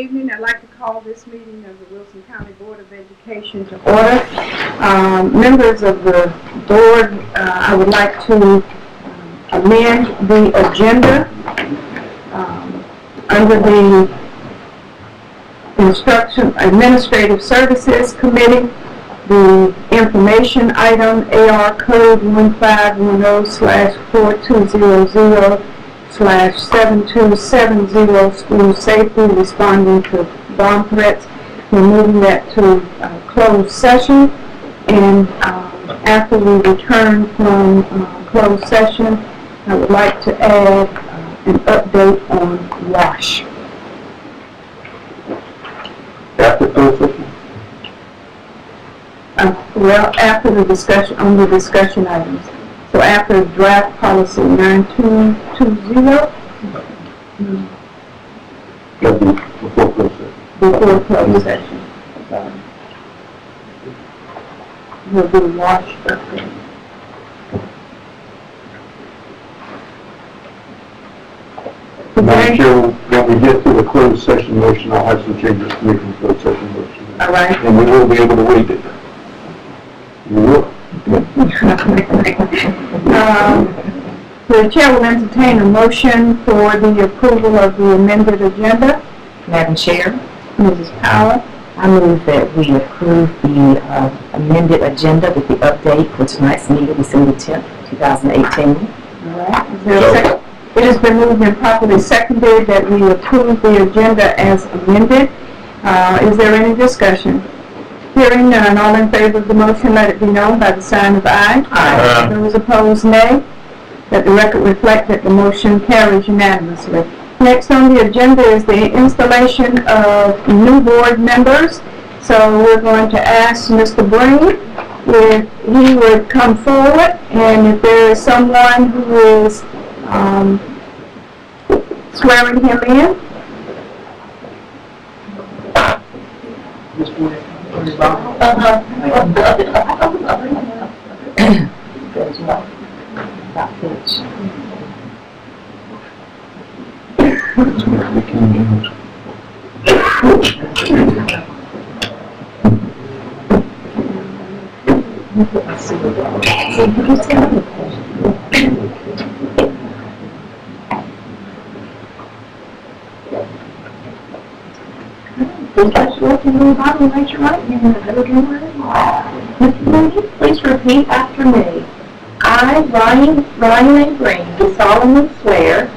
evening. I'd like to call this meeting of the Wilson County Board of Education to order. Members of the board, I would like to amend the agenda under the Administrative Services Committee. The information item, AR code 1510/4200/7270 school safety, responding to bomb threats. We're moving that to closed session, and after we return from closed session, I would like to add an update on WASH. After closed session? Well, after the discussion, on the discussion items. So after draft policy 9220, Before closed session. before closed session. We'll do WASH update. Madam Chair, when we get to the closed session motion, I'll have some changes to make from closed session motion. All right. And we will be able to read it. We will. The chair will entertain a motion for the approval of the amended agenda. Madam Chair, Mrs. Power. I move that we approve the amended agenda with the update for tonight's meeting, December 10th, 2018. All right. Is there a second? It has been moved and properly seconded that we approve the agenda as amended. Is there any discussion? Hearing none, all in favor of the motion, let it be known by the sign of aye. Aye. Those opposed, nay. Let the record reflect that the motion carries unanimously. Next on the agenda is the installation of new board members. So we're going to ask Mr. Breen if he would come forward, and if there is someone who is swearing him in. Raise your right hand and Mr. Lincoln, please repeat after me. I, Ryan A. Green, do solemnly swear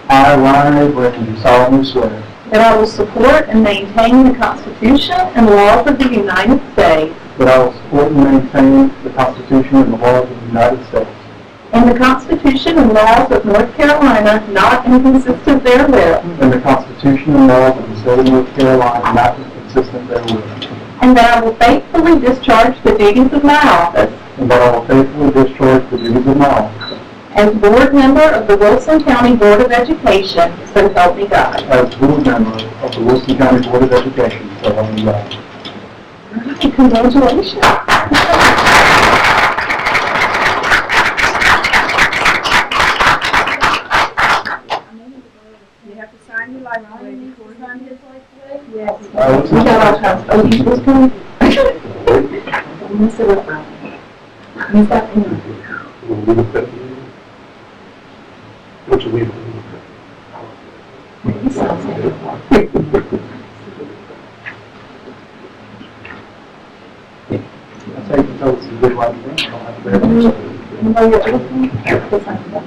I, Ryan A. Green, do solemnly swear that I will support and maintain the Constitution and laws of the United States that I will support and maintain the Constitution and the laws of the United States and the Constitution and laws of North Carolina, not inconsistent therewith, and the Constitution and laws of the state of North Carolina, not inconsistent therewith, and that I will faithfully discharge the duties of my office and that I will faithfully discharge the duties of my office as board member of the Wilson County Board of Education, so help me God. as board member of the Wilson County Board of Education, so help me God. Congratulations. You have to sign your life away before you sign his life away? Yes. We got our house. Oh, you just coming? He's got him. We'll leave it there. What you leave it He sounds like I say you tell us a good right thing. I don't have to bear much. you know your other thing? Just like that.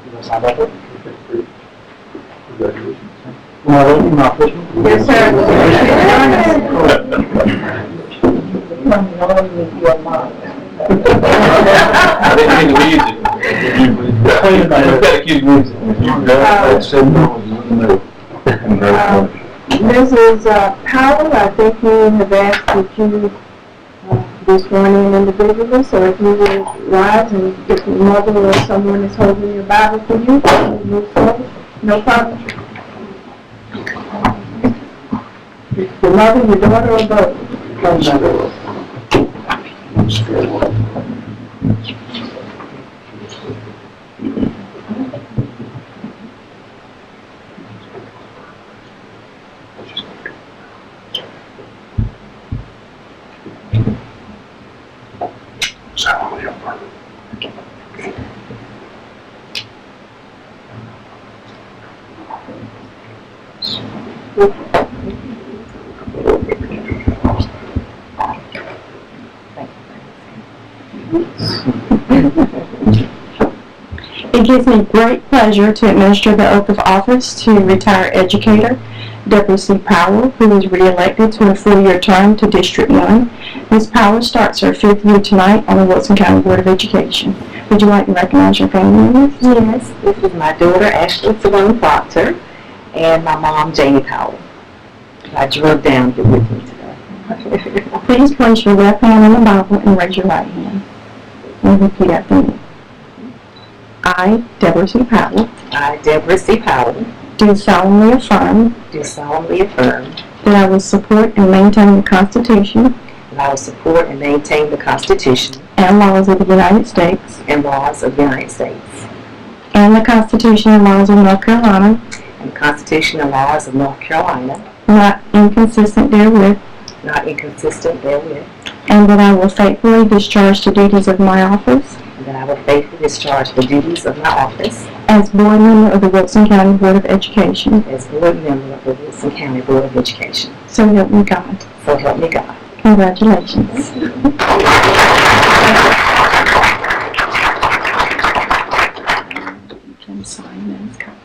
You want to sign up? Congratulations. Am I ready? My official? Yes, sir. I didn't mean to use it. Mrs. Powell, I think you have asked that you be sworn in individually, so if you would rise and if your mother or someone is holding your Bible for you, move forward. No problem. Your mother, your daughter, or both? It gives me great pleasure to administer the oath of office to retired educator W.C. Powell, who was re-elected to a 4-year term to District 1. Ms. Powell starts her 5th year tonight on the Wilson County Board of Education. Would you like to recognize your family members? Yes, this is my daughter, Ashley Simone Proctor, and my mom, Janie Powell. I drove down here with me today. Please place your left hand on the Bible and raise your right hand. And repeat after me. I, Deborah C. Powell, I, Deborah C. Powell, do solemnly affirm do solemnly affirm that I will support and maintain the Constitution that I will support and maintain the Constitution and laws of the United States and laws of the United States and the Constitution and laws of North Carolina, and the Constitution and laws of North Carolina, not inconsistent therewith, not inconsistent therewith, and that I will faithfully discharge the duties of my office and that I will faithfully discharge the duties of my office as board member of the Wilson County Board of Education. as board member of the Wilson County Board of Education. So help me God. So help me God. Congratulations. You can sign those copies.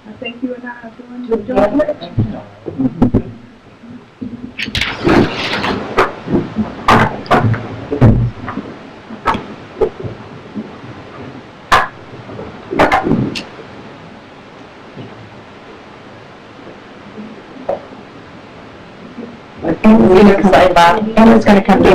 I think you and I are doing the job. Emma's going to come to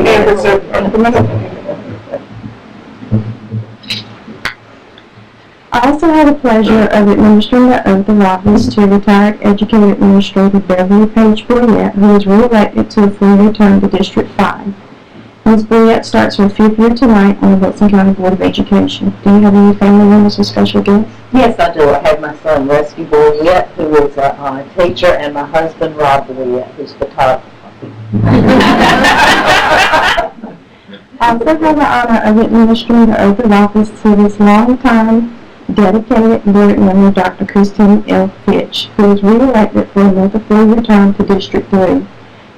I also had the pleasure of administering the oath of office to retired educator administrator Beverly Page Boyette, who was re-elected to a 4-year term to District 5. Ms. Boyette starts her 5th year tonight on the Wilson County Board of Education. Do you have any family members or special guests? Yes, I do. I have my son, Rescue Boyette, who is a teacher, and my husband, Rob Boyette, who's a photographer. I also have the honor of administering the oath of office to this long-time dedicated board member, Dr. Christine L. Fitch, who was re-elected for another 4-year term to District 3.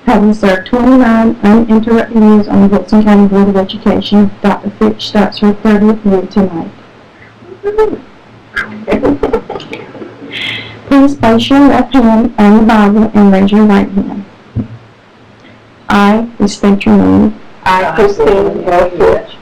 Having served 29 uninterrupted years on the Wilson County Board of Education, Dr. Fitch starts her 30th year tonight. Please place your left hand on the Bible and raise your right hand. I, state your name, I, Christine L. Fitch,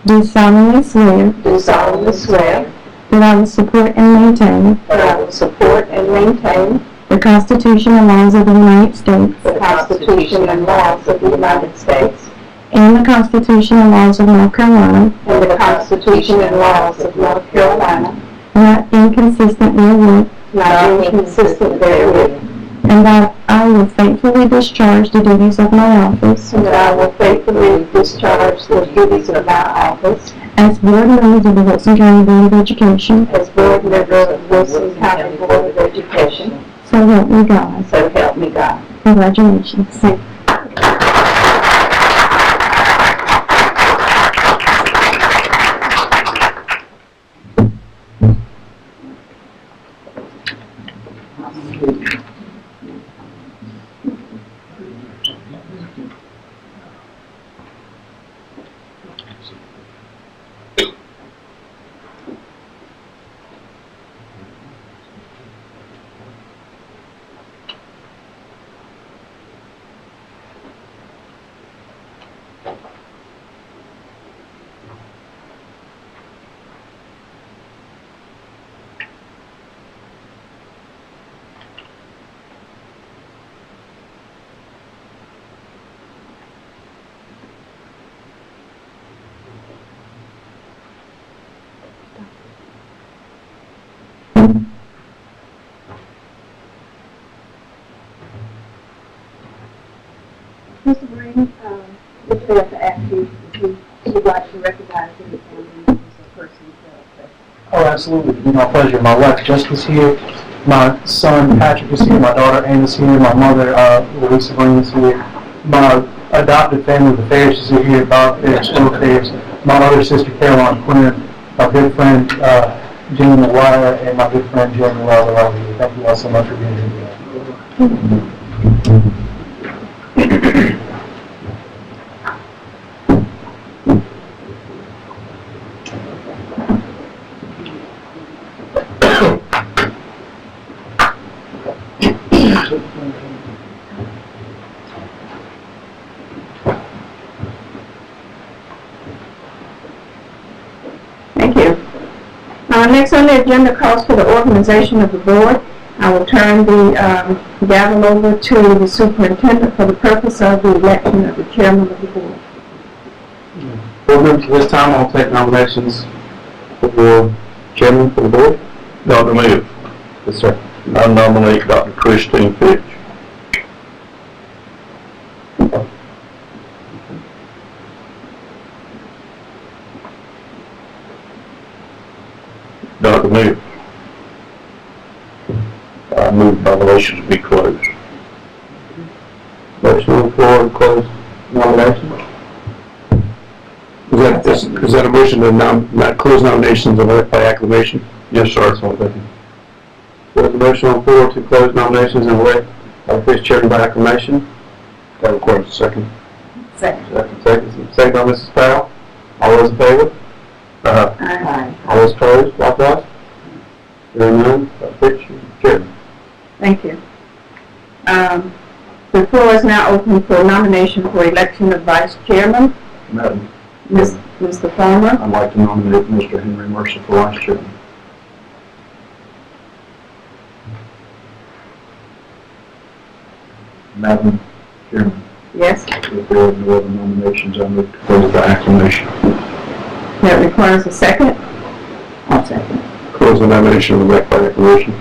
do solemnly swear do solemnly swear that I will support and maintain that I will support and maintain the Constitution and laws of the United States the Constitution and laws of the United States and the Constitution and laws of North Carolina, and the Constitution and laws of North Carolina, not inconsistent therewith, not inconsistent therewith, and that I will faithfully discharge the duties of my office and that I will faithfully discharge the duties of my office as board member of the Wilson County Board of Education. as board member of Wilson County Board of Education. So help me God. So help me God. Congratulations. Mr. Green, we failed to ask you if you would like to recognize any family members or persons that Oh, absolutely. It'd be my pleasure. My wife Jessica's here. My son Patrick is here. My daughter Anne is here. My mother Louisa Green is here. My adopted family, the Ferrises, are here. Bob Ferris, Phil Ferris. My other sister Caroline Quinn. My good friend Jean McGuire, and my good friend Jeremy Lawler are here. Thank you all so much for being here today. Thank you. Next on the agenda calls for the organization of the board. I will turn the gavel over to the superintendent for the purpose of the election of the chairman of the board. Board members, this time I'll take nominations for chairman for the board. Dr. Mayor, Yes, sir. I nominate Dr. Christine Fitch. Dr. Mayor, I move nominations be closed. Motion on the floor to close nominations. Is that a motion to not close nominations and elect by acclamation? Yes, sir. There's a motion on the floor to close nominations and elect vice chairman by acclamation. That requires a second. Second. Second by Mrs. Powell. All those in favor? Aye. All those opposed, likewise? Hearing none, Fitch, chairman. Thank you. The floor is now open for nomination for election of vice chairman. Madam, Mr. Farmer. I'd like to nominate Mr. Henry Mercer for vice chairman. Madam Chairman, Yes, if there are no other nominations, I move to close by acclamation. that requires a second. I'll second. Close the nomination and elect by acclamation.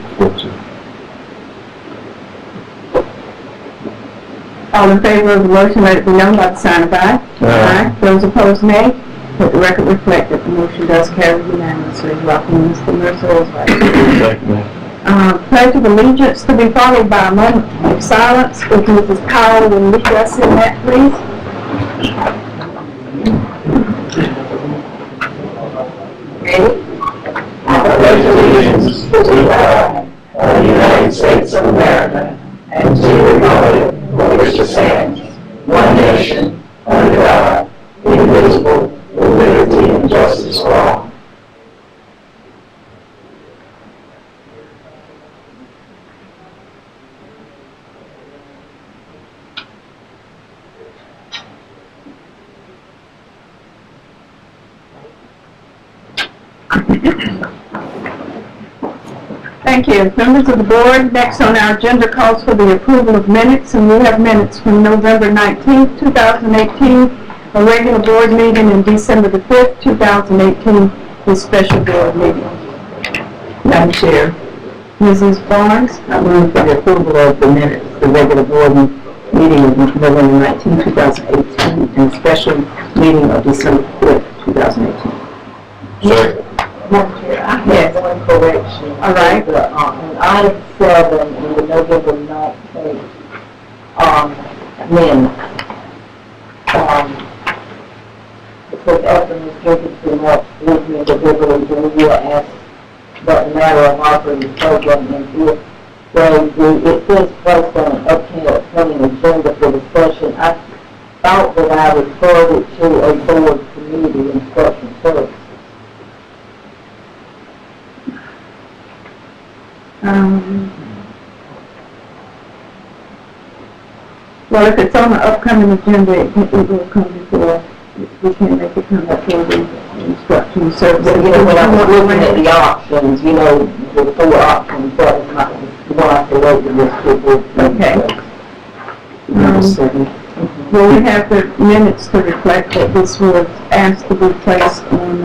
All in favor of the motion, let it be known by the sign of aye. Aye. Those opposed, nay. Let the record reflect that the motion does carry unanimously. Welcome, Mr. Mercer, as vice chairman. Thank you. Pledge of allegiance to be followed by a moment of silence. If Mrs. Powell will lead us in that, please. Ready? I pledge allegiance to the flag of the United States of America and to the republic for which it stands, one nation, under God, indivisible, with liberty and justice for all. Thank you. Members of the board, next on our agenda calls for the approval of minutes, and we have minutes from November 19th, 2018, a regular board meeting, and December the 5th, 2018, the special board meeting. Madam Chair, Mrs. Barnes? I move for the approval of the minutes, the regular board meeting of November 19, 2018, and special meeting of December 5th, 2018. Second. Madam Chair, I Yes. have one correction. All right. On item 7 in the November 19th, amendment, because after Ms. Jacobs' remarks, board member Beverly Julia asked about the matter of offering the program in fifth grade B. It says placed on an upcoming agenda for discussion. I thought that I referred it to a board committee, instruction services. Well, if it's on the upcoming agenda, it will come before, we can make it come before the instruction service. But, you know, when I was looking at the options, you know, the 4 options, that was not the one I selected this to. Okay. Second. Well, we have the minutes to reflect that this was asked to be placed on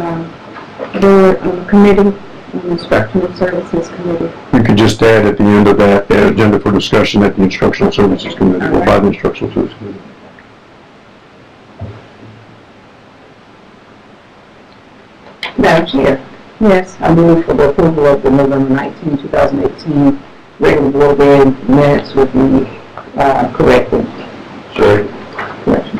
the committee, on the instructional services committee. You could just add at the end of that, agenda for discussion at the instructional services committee, or by the instructional services committee. Madam Chair, Yes. I move for the approval of the November 19, 2018 regular board meeting minutes with the corrected Sorry. correction.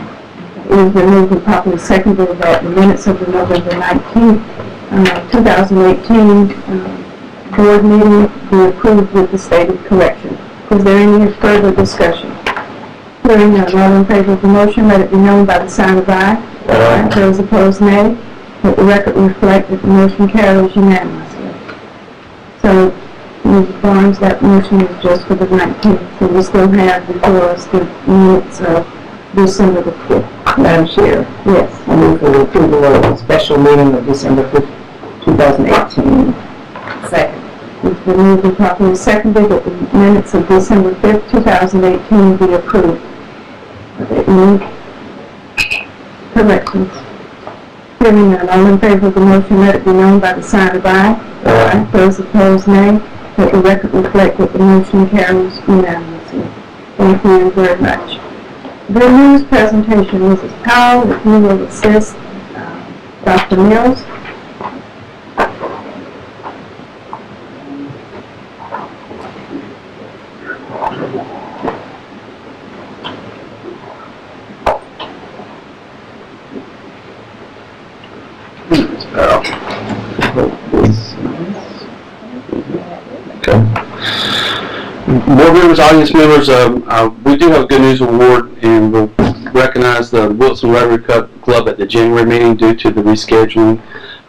It has been moved and properly seconded that the minutes of the November 19th, 2018 board meeting be approved with the stated correction. Is there any further discussion? Hearing none, all in favor of the motion, let it be known by the sign of aye. Aye. Those opposed, nay. Let the record reflect that the motion carries unanimously. So, Ms. Barnes, that motion is just for the 19th, so we still have before us the minutes of December the 5th. Madam Chair, Yes. I move for the approval of the special meeting of December 5th, 2018. Second. It's been moved and properly seconded that the minutes of December 5th, 2018 be approved. Are there any corrections? Hearing none, all in favor of the motion, let it be known by the sign of aye. Aye. Those opposed, nay. Let the record reflect that the motion carries unanimously. Thank you very much. Good news presentation, Mrs. Powell, if you will assist Dr. Mills. Board members, audience members, we do have a Good News Award, and we'll recognize the Wilson Rotary Club at the January meeting due to the rescheduling.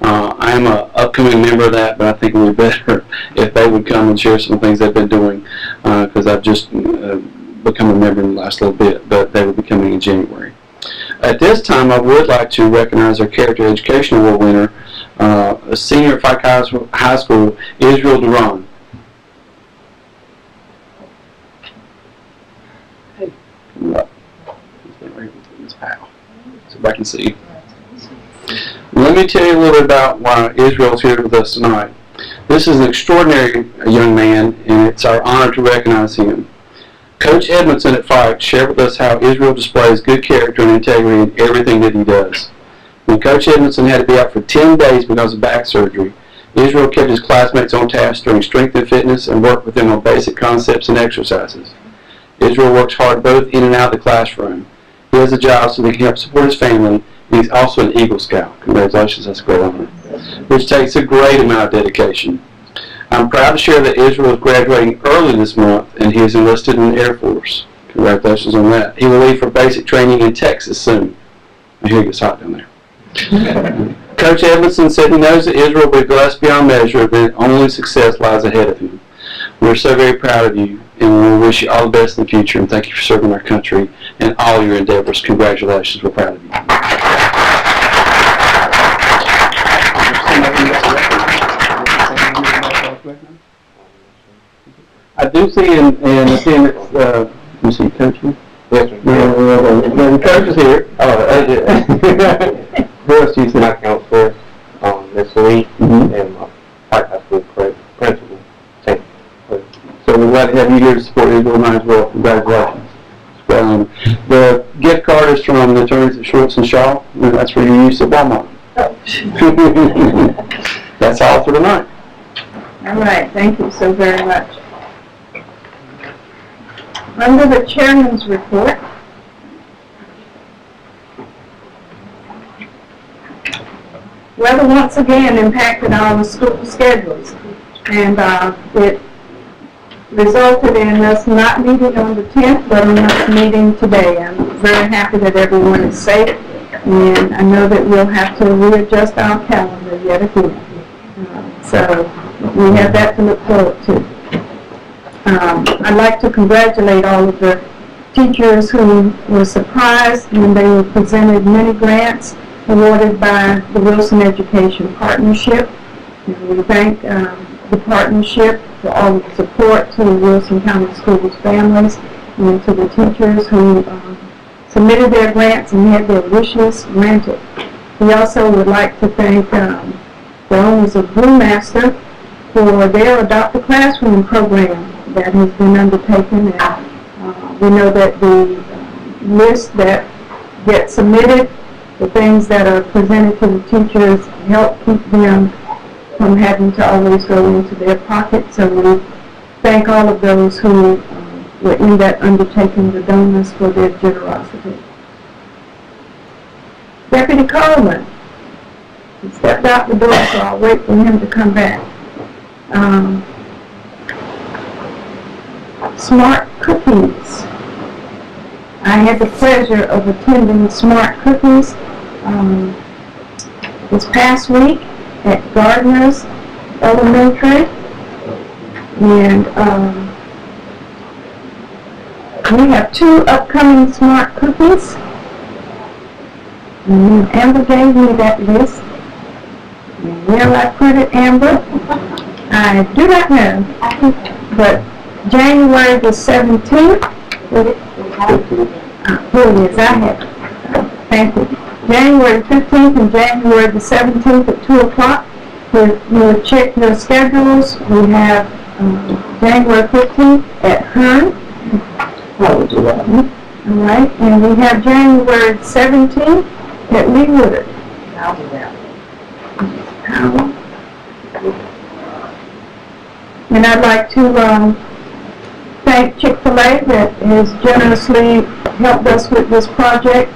I am an upcoming member of that, but I think it would be better if they would come and share some things they've been doing, because I've just become a member in the last little bit, but they will be coming in January. At this time, I would like to recognize our Character Education Award winner, a senior at Fike High School, Israel Duran. So I can see. Let me tell you a little bit about why Israel's here with us tonight. This is an extraordinary young man, and it's our honor to recognize him. Coach Edmondson at Fike shared with us how Israel displays good character and integrity in everything that he does. When Coach Edmondson had to be out for 10 days because of back surgery, Israel kept his classmates on task during strength and fitness and worked with them on basic concepts and exercises. Israel works hard both in and out of the classroom. He has a job so that he can help support his family, and he's also an Eagle Scout. Congratulations, that's a great honor. Which takes a great amount of dedication. I'm proud to share that Israel is graduating early this month, and he is enlisted in the Air Force. Congratulations on that. He will leave for basic training in Texas soon. I hear it gets hot down there. Coach Edmondson said he knows that Israel will be blessed beyond measure, but only success lies ahead of him. We're so very proud of you, and we wish you all the best in the future, and thank you for serving our country and all your endeavors. Congratulations. We're proud of you. I do see in attendance, let me see, Coach. Yes, sir. The coach is here. Who else do you see? My counselor, Miss Lee, and my White High School principal. Thank you. So we're glad to have you here to support Israel as well. Congratulations. The gift card is from the attorneys at Schwartz and Shaw, and that's for your use at Walmart. That's all for tonight. All right, thank you so very much. Under the chairman's report, weather once again impacted our school schedules, and it resulted in us not meeting on the 10th, but on us meeting today. I'm very happy that everyone is safe, and I know that we'll have to readjust our calendar yet again. So we have that to look forward to. I'd like to congratulate all of the teachers who were surprised when they were presented many grants awarded by the Wilson Education Partnership. And we thank the partnership for all of the support to the Wilson County Schools families and to the teachers who submitted their grants and had their wishes granted. We also would like to thank the owners of Brewmaster for their Adopt a Classroom program that has been undertaken, and we know that the list that gets submitted the things that are presented to the teachers help keep them from having to always go into their pocket. So we thank all of those who were in that undertaking, the donors, for their generosity. Deputy Coleman, he stepped out the door, so I'll wait for him to come back. Smart Cookies. I had the pleasure of attending Smart Cookies this past week at Gardner's Elementary, and we have 2 upcoming Smart Cookies. And Amber gave me that list. And where I put it, Amber, I do not know, but January the 17th, here it is, I have it. Thank you. January 15th and January the 17th at 2 o'clock. We'll check your schedules. We have January 15th at Hearn. I will do that. All right, and we have January 17th at Lee Woodard. I'll do that. And I'd like to thank Chick-fil-A that has generously helped us with this project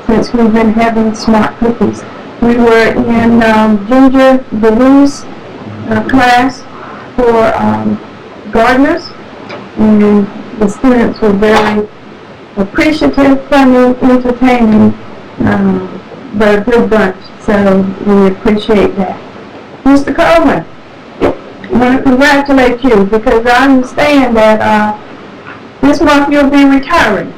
since we've been having Smart Cookies. We were in Ginger Baloo's class for gardeners, and the students were very appreciative, funny, entertaining, but a good bunch, so we appreciate that. Mr. Coleman, I want to congratulate you because I understand that this month you'll be retiring.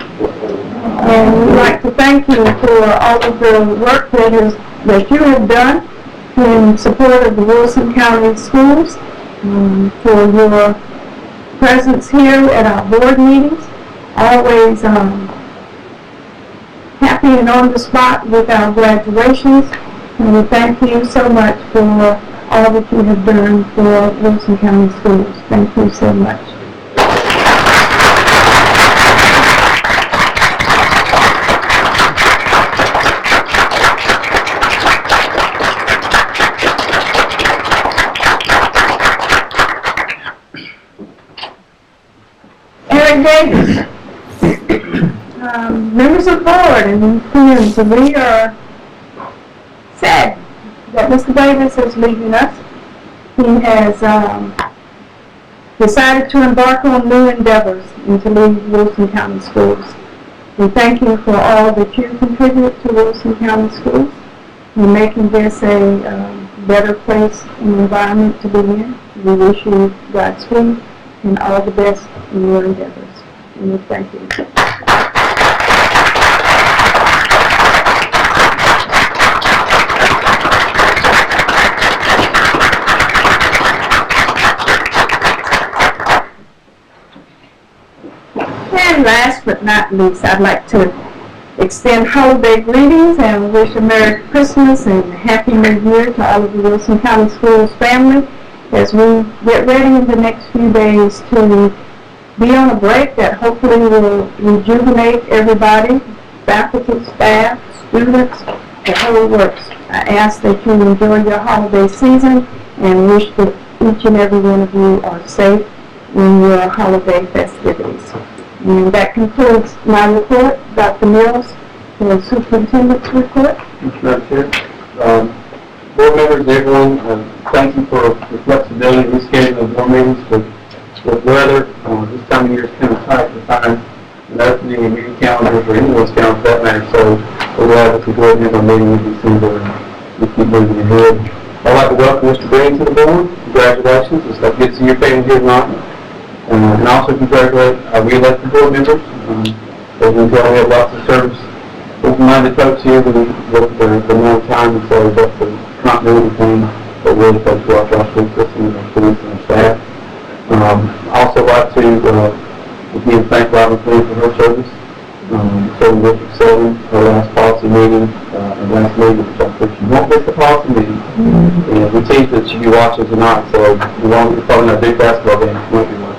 And we'd like to thank you for all of the work that you have done in support of the Wilson County Schools, for your presence here at our board meetings, always happy and on the spot with our graduations. And we thank you so much for all that you have done for Wilson County Schools. Thank you so much. Eric Davis, members of the board and community, we are sad that Mr. Davis is leaving us. He has decided to embark on new endeavors and to leave Wilson County Schools. We thank you for all that you contribute to Wilson County Schools in making this a better place and environment to be in. We wish you Godspeed and all the best in your endeavors. And we thank you. And last but not least, I'd like to extend holiday greetings and wish a Merry Christmas and a Happy New Year to all of the Wilson County Schools family as we get ready in the next few days to be on a break that hopefully will rejuvenate everybody, faculty, staff, students, the whole works. I ask that you enjoy your holiday season and wish that each and every one of you are safe in your holiday festivities. And that concludes my report. Dr. Mills, the superintendent's report. Thank you, Madam Chair. Board members, everyone, thank you for the flexibility in rescheduling of board meetings with weather. This time of year is kind of tight to find an opening in meeting calendars or anyone's calendar for that matter, so we're glad that we go ahead and have our meeting in December and we keep moving ahead. I'd like to welcome Mr. Green to the board. Congratulations. It's good to see your family here tonight. And also congratulate our re-elected board members. As we tell, we have lots of service, open-minded folks here who work for a long time, and so that's a continuity thing that really folks watch our school system and our students and our staff. Also like to again thank Robin Quinn for her service. Serving District 7, her last policy meeting, and last meeting, which I think she won't miss the policy meeting. And we tease that she'll be watching tonight, so you won't be following our big basketball game, she won't be watching.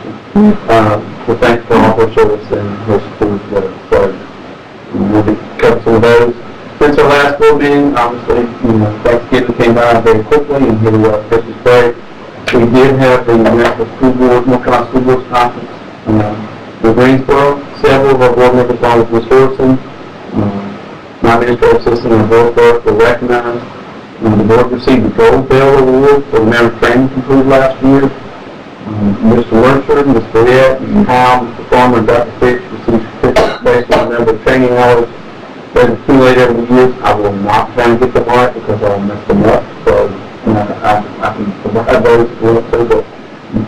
So thanks for all her service and her support as well. So we'll be covering some of those. Since our last board meeting, obviously, Thanksgiving came by very quickly, and here we are, Christmas break. We did have the National School Board, North Carolina School Boards Conference in Greensboro. Several of our board members, along with Ms. Wilson, my administrative assistant, and board clerk, were recognized. The board received the Gold Bell Award for the member training completed last year. Mr. Mercer, Ms. Barrett, Mr. Powell, Mr. Farmer, and Dr. Fitch received certificates based on the number of training hours they've accumulated over the years. I will not try and get them right because I'll mess them up. So I can provide those if you want to, but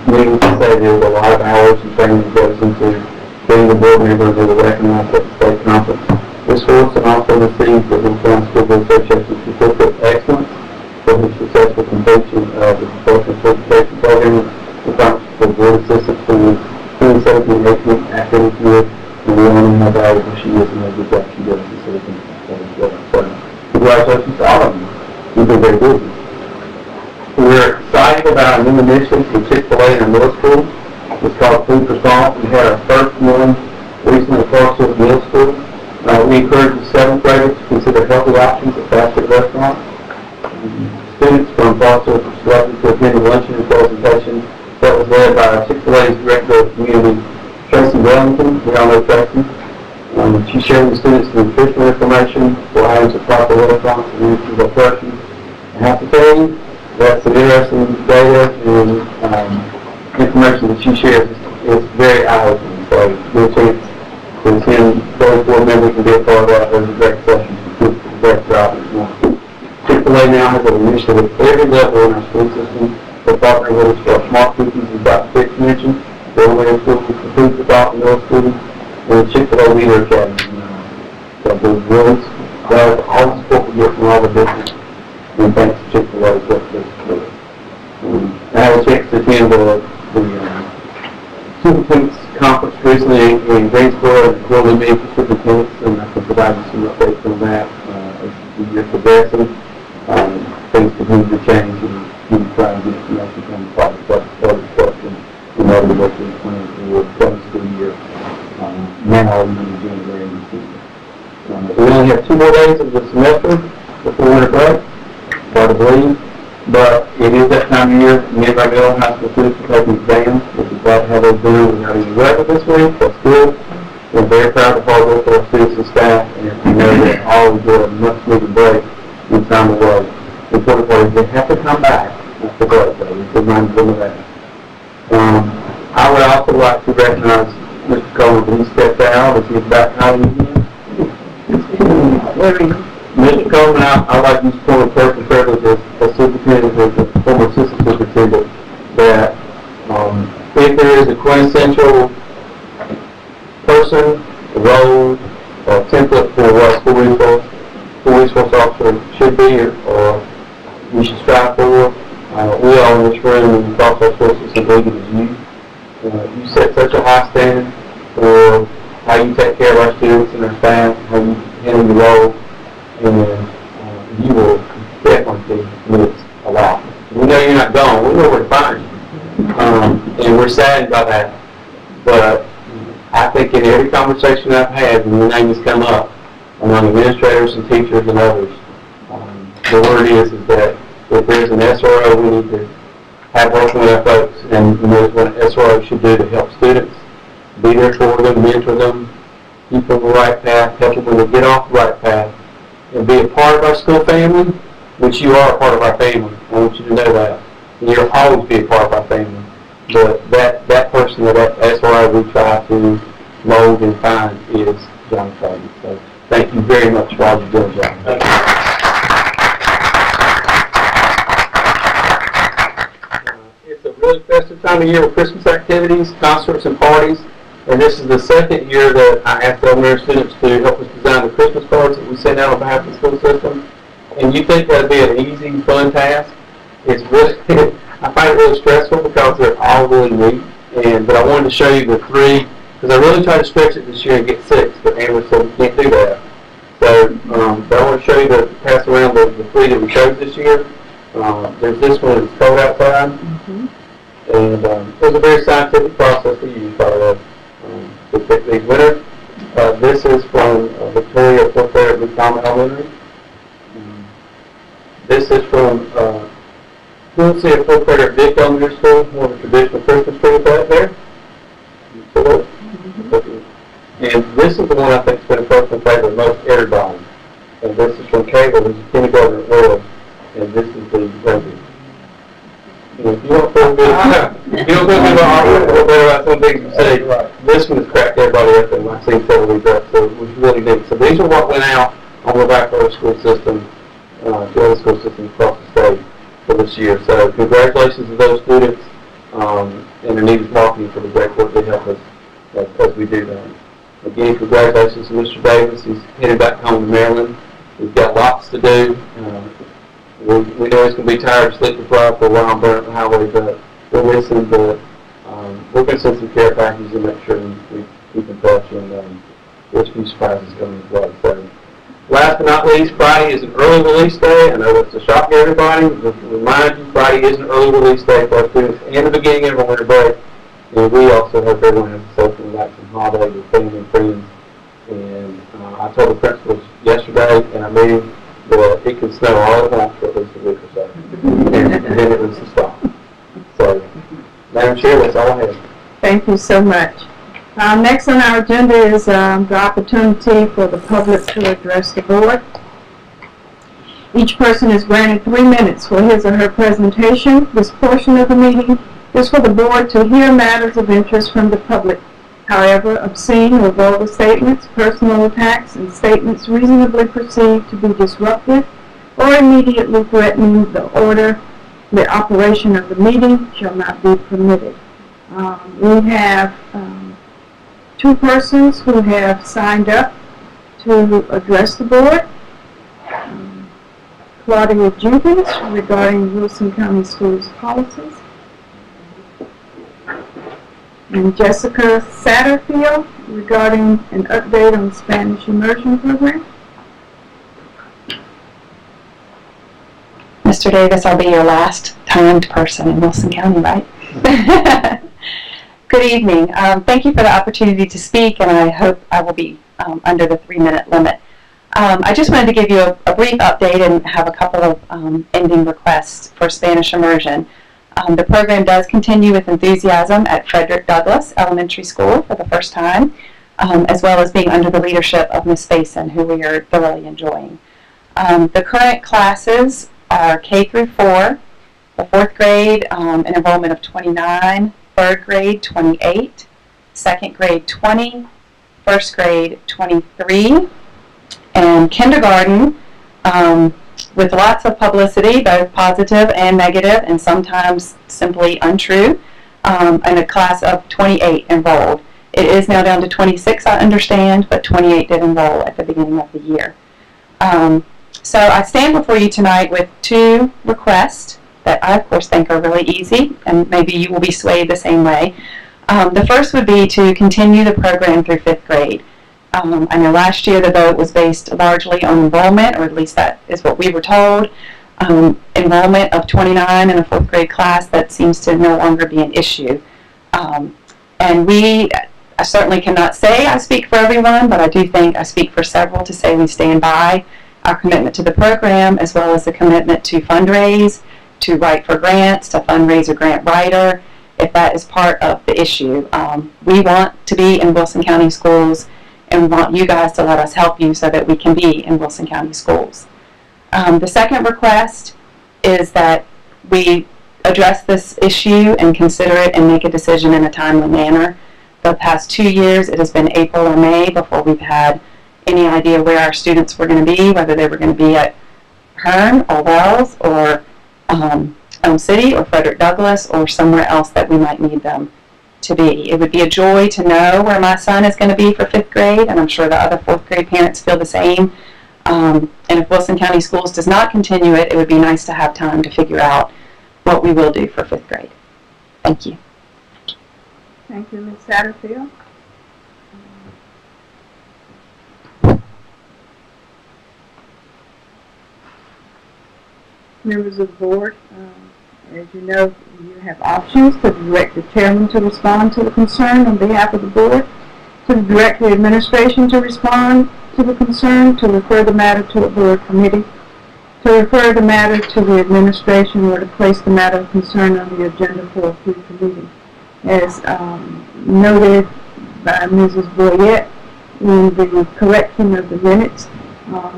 needless to say, there's a lot of hours and training that goes into being the board member that will recognize at the state conference. Ms. Wilson also received the North Carolina School Board Association Certificate of Excellence for her successful completion of the professional certification program for board assistants for the 2017-18 academic year, and we all know how valuable she is and how good job she does as a citizen. So, congratulations to all of you. You've been very busy. We're excited about a new initiative for Chick-fil-A in our middle school. It's called Food for Thought. We had our first one recently at Forest Middle School. We encourage the 7th graders to consider healthy options at fast food restaurants. Students from Forest were selected to attend a luncheon and presentation that was led by Chick-fil-A's Director of Community, Tracy Wellington. We all know Tracy. She shared with students the nutritional information for items of proper restaurants and answers their questions. I have to tell you, that's some interesting data and information that she shares is very eye-opening. So, your chance to attend those board members and be a part of that. Those are great sessions. It's a great job. Chick-fil-A now has an initiative at every level in our school system. They're partnering with us for our smart cookies, as Dr. Fitch mentioned, the elementary school, the Food for Thought middle school, and the Chick-fil-A Leader Academy. So we're really glad for all the support we get from all the business, and thanks to Chick-fil-A for this. I had a chance to attend the Superintendent's Conference recently in Greensboro, and quarterly meeting for superintendents, and I can provide you some updates on that as the year progressing. Things continue to change, and keep trying to get information from the public question in order to go through the plan for the coming school year. Now, we're in January and December. We only have 2 more days of the semester before winter break, hard to believe, but it is that time of year. Many of our middle and high school students are taking exams, which is glad to have those done. We're having weather this week. That's good. We're very proud of the hard work of our students and staff, and we know that all will get a much smoother break in time away. The important part is they have to come back after break, though. We remind them of that. I would also like to recognize Mr. Coleman. He stepped out as he's back home again. Mr. Coleman, I like to use former personal privilege as superintendent, as a former assistant superintendent, that if there is a quintessential person, role, or template for what a school resource officer should be or we should strive for, we all in this room and across our school system believe it is you. You set such a high standard for how you take care of our students and our staff, how you handle your role, and you will definitely be missed a lot. We know you're not gone. We know where to find you. And we're saddened by that. But I think in every conversation I've had, when your name has come up among administrators and teachers and others, the word is that if there's an SRO, we need to have working with our folks, and there's what an SRO should do to help students. Be there for them, mentor them, keep them on the right path, help them when they get off the right path, and be a part of our school family, which you are a part of our family. I want you to know that. And you'll always be a part of our family. But that person, that SRO we try to mold and find is John Cody. So thank you very much for all you've done, John. Thank you. It's a really festive time of year with Christmas activities, concerts, and parties. And this is the second year that I asked elementary students to help us design the Christmas cards that we send out on behalf of the school system. And you think that would be an easy, fun task? It's really, I find it really stressful because they're all really neat. But I wanted to show you the 3, because I really tried to stretch it this year and get 6, but Amber said we can't do that. So, but I want to show you pass around the 3 that we chose this year. There's this one that's cold outside. And it was a very scientific process we used, by the way, to pick these winners. This is from Victoria Forfair at Blue Elementary. This is from, you'll see a fourth grader at Dec Elementary School, more of a traditional Christmas tree back there. And this is the one I think has been a personal favorite of most everybody. And this is from Cable, who's a kindergartner at World, and this is the rugby. If you don't feel good, if you don't feel good about art, or better about some things you say, this one has cracked everybody up, and I've seen several of these up, so it was really neat. So these are what went out on the back of our school system, to other school systems across the state for this year. So congratulations to those students, and Anita's marketing for the great work they help us as we do that. Again, congratulations to Mr. Davis. He's headed back home to Maryland. We've got lots to do. We know he's going to be tired of sleep deprived for a while on the highway, but we'll miss him. But we're going to send some care packages and make sure we keep in touch, and there's a few surprises coming as well. So, last but not least, Friday is an early release day. I know it's a shock to everybody. Just to remind you, Friday is an early release day for our students and the beginning of our winter break. And we also hope everyone has a social relaxing holiday with family and friends. And I told the principals yesterday in our meeting that it can snow all at once for at least a week or so. And then it was to stop. So, Madam Chair, that's all I have. Thank you so much. Next on our agenda is the opportunity for the public to address the board. Each person is granted 3 minutes for his or her presentation. This portion of the meeting is for the board to hear matters of interest from the public. However, obscene or vulgar statements, personal attacks, and statements reasonably perceived to be disruptive or immediately threatening the operation of the meeting shall not be permitted. We have 2 persons who have signed up to address the board. Claudia Jenkins regarding Wilson County Schools policies, and Jessica Satterfield regarding an update on Spanish immersion program. Mr. Davis, I'll be your last timed person in Wilson County, right? Good evening. Thank you for the opportunity to speak, and I hope I will be under the 3-minute limit. I just wanted to give you a brief update and have a couple of ending requests for Spanish immersion. The program does continue with enthusiasm at Frederick Douglass Elementary School for the first time, as well as being under the leadership of Ms. Faison, who we are thoroughly enjoying. The current classes are K through 4, the 4th grade, an enrollment of 29, 3rd grade 28, 2nd grade 20, 1st grade 23, and kindergarten, with lots of publicity, both positive and negative, and sometimes simply untrue, and a class of 28 enrolled. It is now down to 26, I understand, but 28 did enroll at the beginning of the year. So I stand before you tonight with 2 requests that I, of course, think are really easy, and maybe you will be swayed the same way. The first would be to continue the program through 5th grade. I know last year the vote was based largely on enrollment, or at least that is what we were told. Enrollment of 29 in a 4th grade class, that seems to no longer be an issue. And I certainly cannot say I speak for everyone, but I do think I speak for several to say we stand by our commitment to the program, as well as the commitment to fundraise, to write for grants, to fundraise a grant writer, if that is part of the issue. We want to be in Wilson County schools, and we want you guys to let us help you so that we can be in Wilson County schools. The second request is that we address this issue and consider it and make a decision in a timely manner. The past 2 years, it has been April or May before we've had any idea where our students were going to be, whether they were going to be at Hearn or Wells or Elm City or Frederick Douglass or somewhere else that we might need them to be. It would be a joy to know where my son is going to be for 5th grade, and I'm sure the other 4th grade parents feel the same. And if Wilson County Schools does not continue it, it would be nice to have time to figure out what we will do for 5th grade. Thank you. Thank you, Ms. Satterfield. Members of the board, as you know, you have options to direct the chairman to respond to the concern on behalf of the board, to direct the administration to respond to the concern, to refer the matter to a board committee, to refer the matter to the administration or to place the matter of concern on the agenda for a future meeting. As noted by Mrs. Boyette in the correction of the minutes,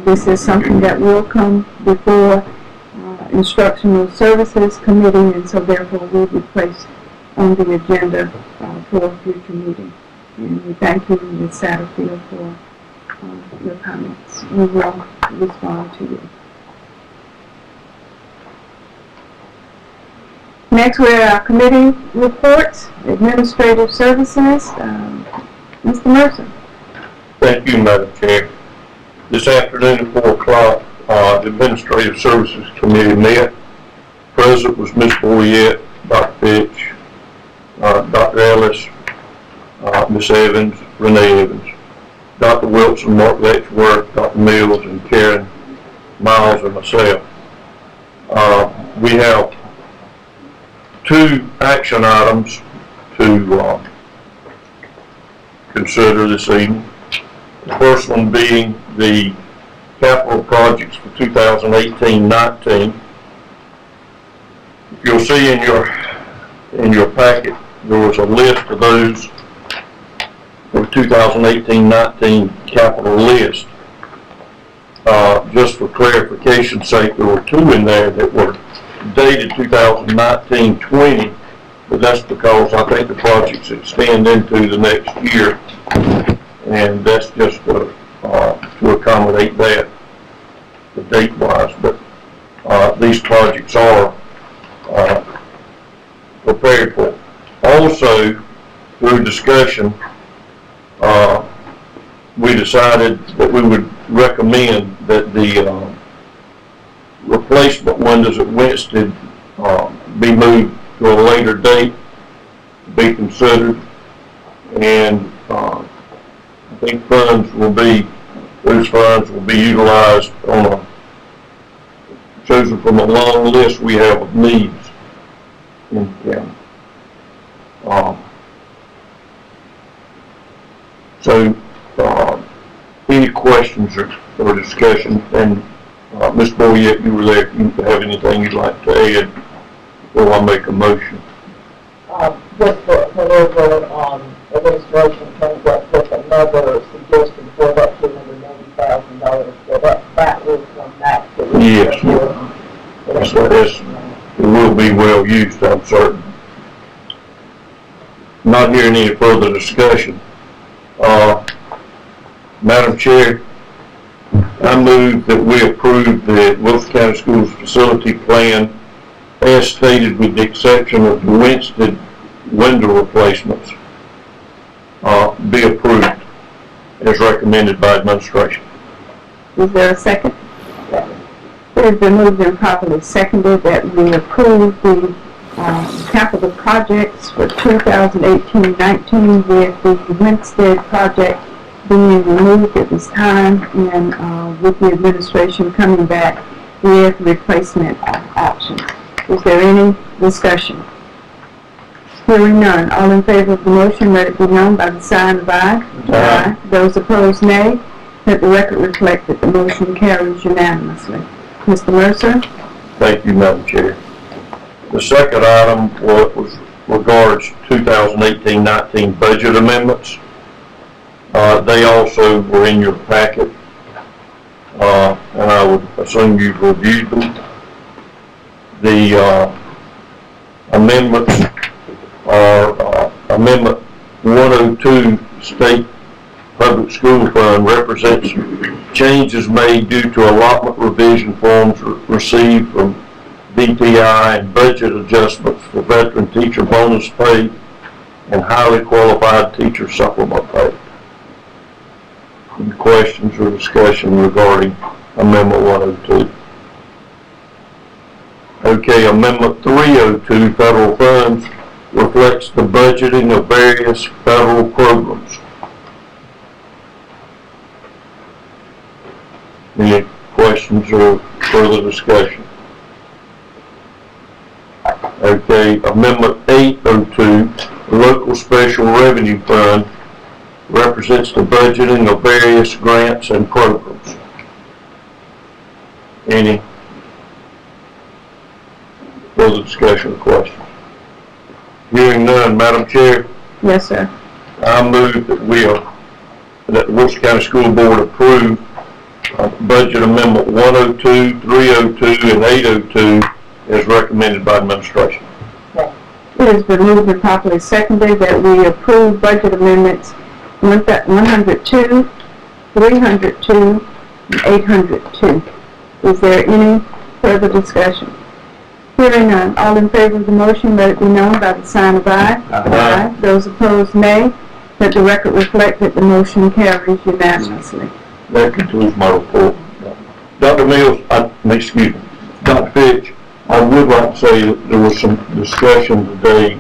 this is something that will come before Instructional Services Committee, and so therefore will be placed on the agenda for a future meeting. And we thank you, Ms. Satterfield, for your comments. We will respond to you. Next, we have our committee reports, administrative services. Mr. Mercer. Thank you, Madam Chair. This afternoon at 4 o'clock, the Administrative Services Committee met. Present was Ms. Boyette, Dr. Fitch, Dr. Ellis, Ms. Evans, Renee Evans, Dr. Wilson, Mark Letchworth, Dr. Mills, and Karen Miles, and myself. We have 2 action items to consider this evening. The first one being the capital projects for 2018-19. If you'll see in your packet, there was a list of those for 2018-19 capital list. Just for clarification's sake, there were 2 in there that were dated 2019-20, but that's because I think the projects extend into the next year, and that's just to accommodate that, the date-wise. But these projects are prepared for. Also, through discussion, we decided that we would recommend that the replacement windows at Winston be moved to a later date to be considered, and I think those funds will be utilized chosen from a long list we have of needs in the county. Any questions or discussion? And Ms. Boyette, you were there. If you have anything you'd like to add before I make a motion? Just whenever administration comes up with another suggestion for that $280,000, so that will come back to the Yes. So it will be well used, I'm certain. Not hearing any further discussion. Madam Chair, I move that we approve the Wilson County Schools facility plan as stated, with the exception of the Winston window replacements, be approved as recommended by administration. Is there a second? It has been moved and properly seconded that we approve the capital projects for 2018-19 with the Winstead project being removed at this time, and with the administration coming back with replacement options. Is there any discussion? Hearing none. All in favor of the motion, let it be known by the sign of aye. Aye. Those opposed, nay. Let the record reflect that the motion carries unanimously. Mr. Mercer? Thank you, Madam Chair. The second item was regards 2018-19 budget amendments. They also were in your packet, and I would assume you've reviewed them. The amendments are Amendment 102, State Public School Fund, represents changes made due to allotment revision forms received from DTI and budget adjustments for veteran teacher bonus pay and highly qualified teacher supplement pay. Any questions or discussion regarding Amendment 102? Okay, Amendment 302, federal funds, reflects the budgeting of various federal programs. Any questions or further discussion? Okay, Amendment 802, Local Special Revenue Fund, represents the budgeting of various grants and programs. Any further discussion or questions? Hearing none, Madam Chair, Yes, sir. I move that the Wilson County School Board approve Budget Amendment 102, 302, and 802 as recommended by administration. It has been moved and properly seconded that we approve budget amendments 102, 302, and 802. Is there any further discussion? Hearing none, all in favor of the motion, let it be known by the sign of aye. Aye. Those opposed, nay. Let the record reflect that the motion carries unanimously. That concludes my report. Dr. Mills, excuse me, Dr. Fitch, I would like to say that there was some discussion today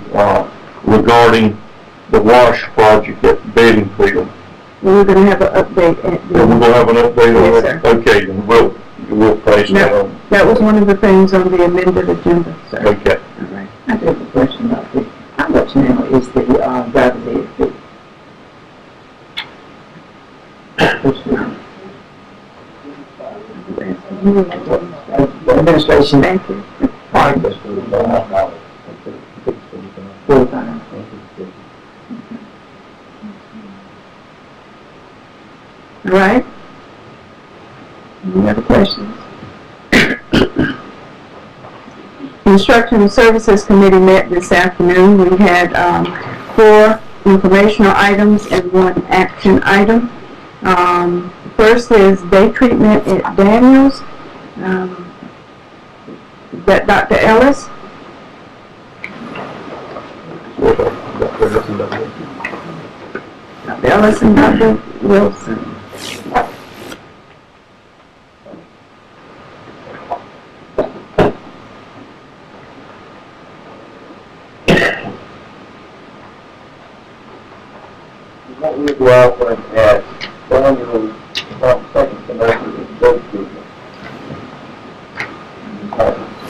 regarding the wash project at Bedingfield. We're going to have an update at We're going to have an update on Yes, that? sir. Okay, then we'll place that on. That was one of the things on the amended agenda, sir. Okay. All right. I have a question about this. How much now is the driver's ed fee? The administration. Thank you. Full-time. All right. Any other questions? Instruction and Services Committee met this afternoon. We had 4 informational items and 1 action item. First is day treatment at Daniels. Is that Dr. Ellis? Dr. Ellis and Dr. Wilson. What we do offer at Daniel's second semester is day treatment.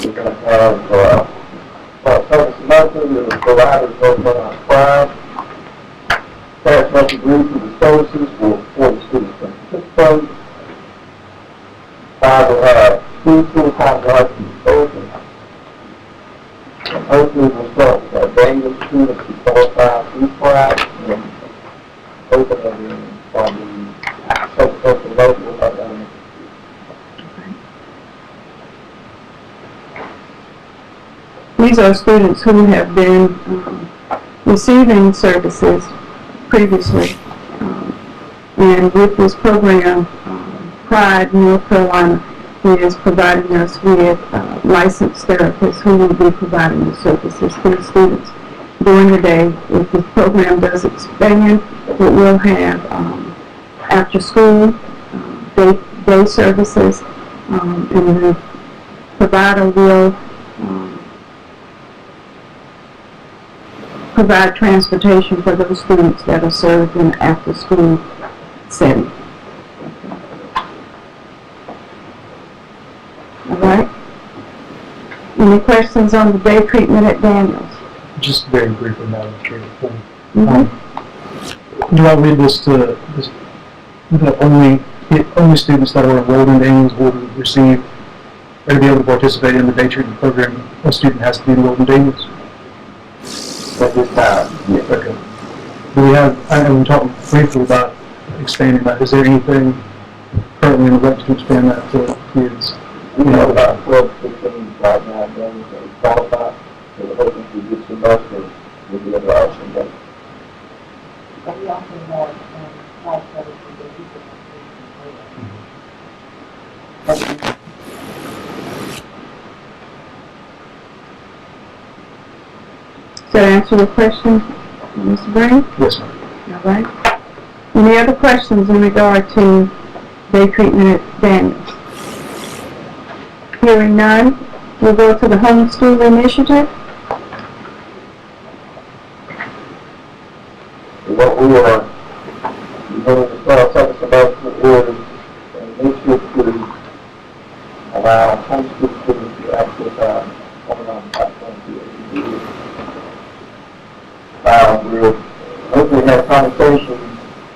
We're going to have second semester, the providers both on our pride. Parents must agree to the services for the students to participate. 5 will have 2 full-time licensed therapists. And hopefully we'll start with our Daniel's students who qualify through pride. Open everything from the social local elementary. These are students who have been receiving services previously. And with this program, Pride, North Carolina is providing us with licensed therapists who will be providing the services to the students during the day. If the program does expand, it will have after school, day services, and the provider will provide transportation for those students that are served in an after school setting. All right? Any questions on the day treatment at Daniels? Just very briefly, Madam Chair. Mhm. Do I read this to that only students that are enrolled in Daniels will receive or to be able to participate in the day treatment program? A student has to be enrolled in Daniels. At this time, Yes. Okay. Do we have? We talked briefly about expanding that. Is there anything currently in the works to expand that to kids? we have about 12 to 15 right now, Daniels that are qualified. So we're hoping to get some semester we'll be able to offer some days. But we also have life services that we can Does that answer your question, Mr. Green? Yes, ma'am. All right. Any other questions in regard to day treatment at Daniels? Hearing none, we'll go to the homeschool initiative. What we are going to start second semester is an initiative to allow homeschool students to access our online platform to we'll hopefully have conversations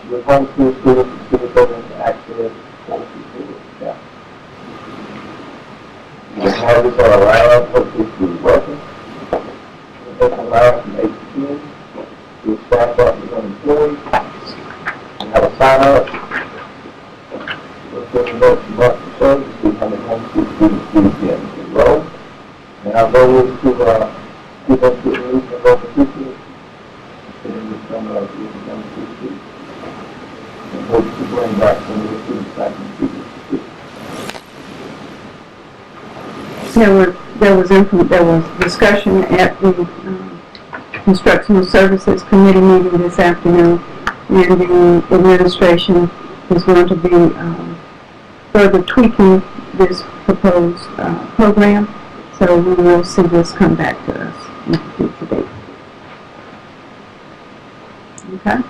with homeschool students and see if they can access homeschool students. Yeah. The harvest are allowed up to working. It's allowed from 8 to 10. We start up with unemployed. We have a sign up. We're putting up some monthly service. We come in home to get enrolled. And our goal is to keep us getting released and local people. And we're coming up with young people. And hope to bring back some of the students back in the future. There was discussion at the Instructional Services Committee meeting this afternoon, and the administration is going to be further tweaking this proposed program, so we will see this come back to us in a future date. Okay?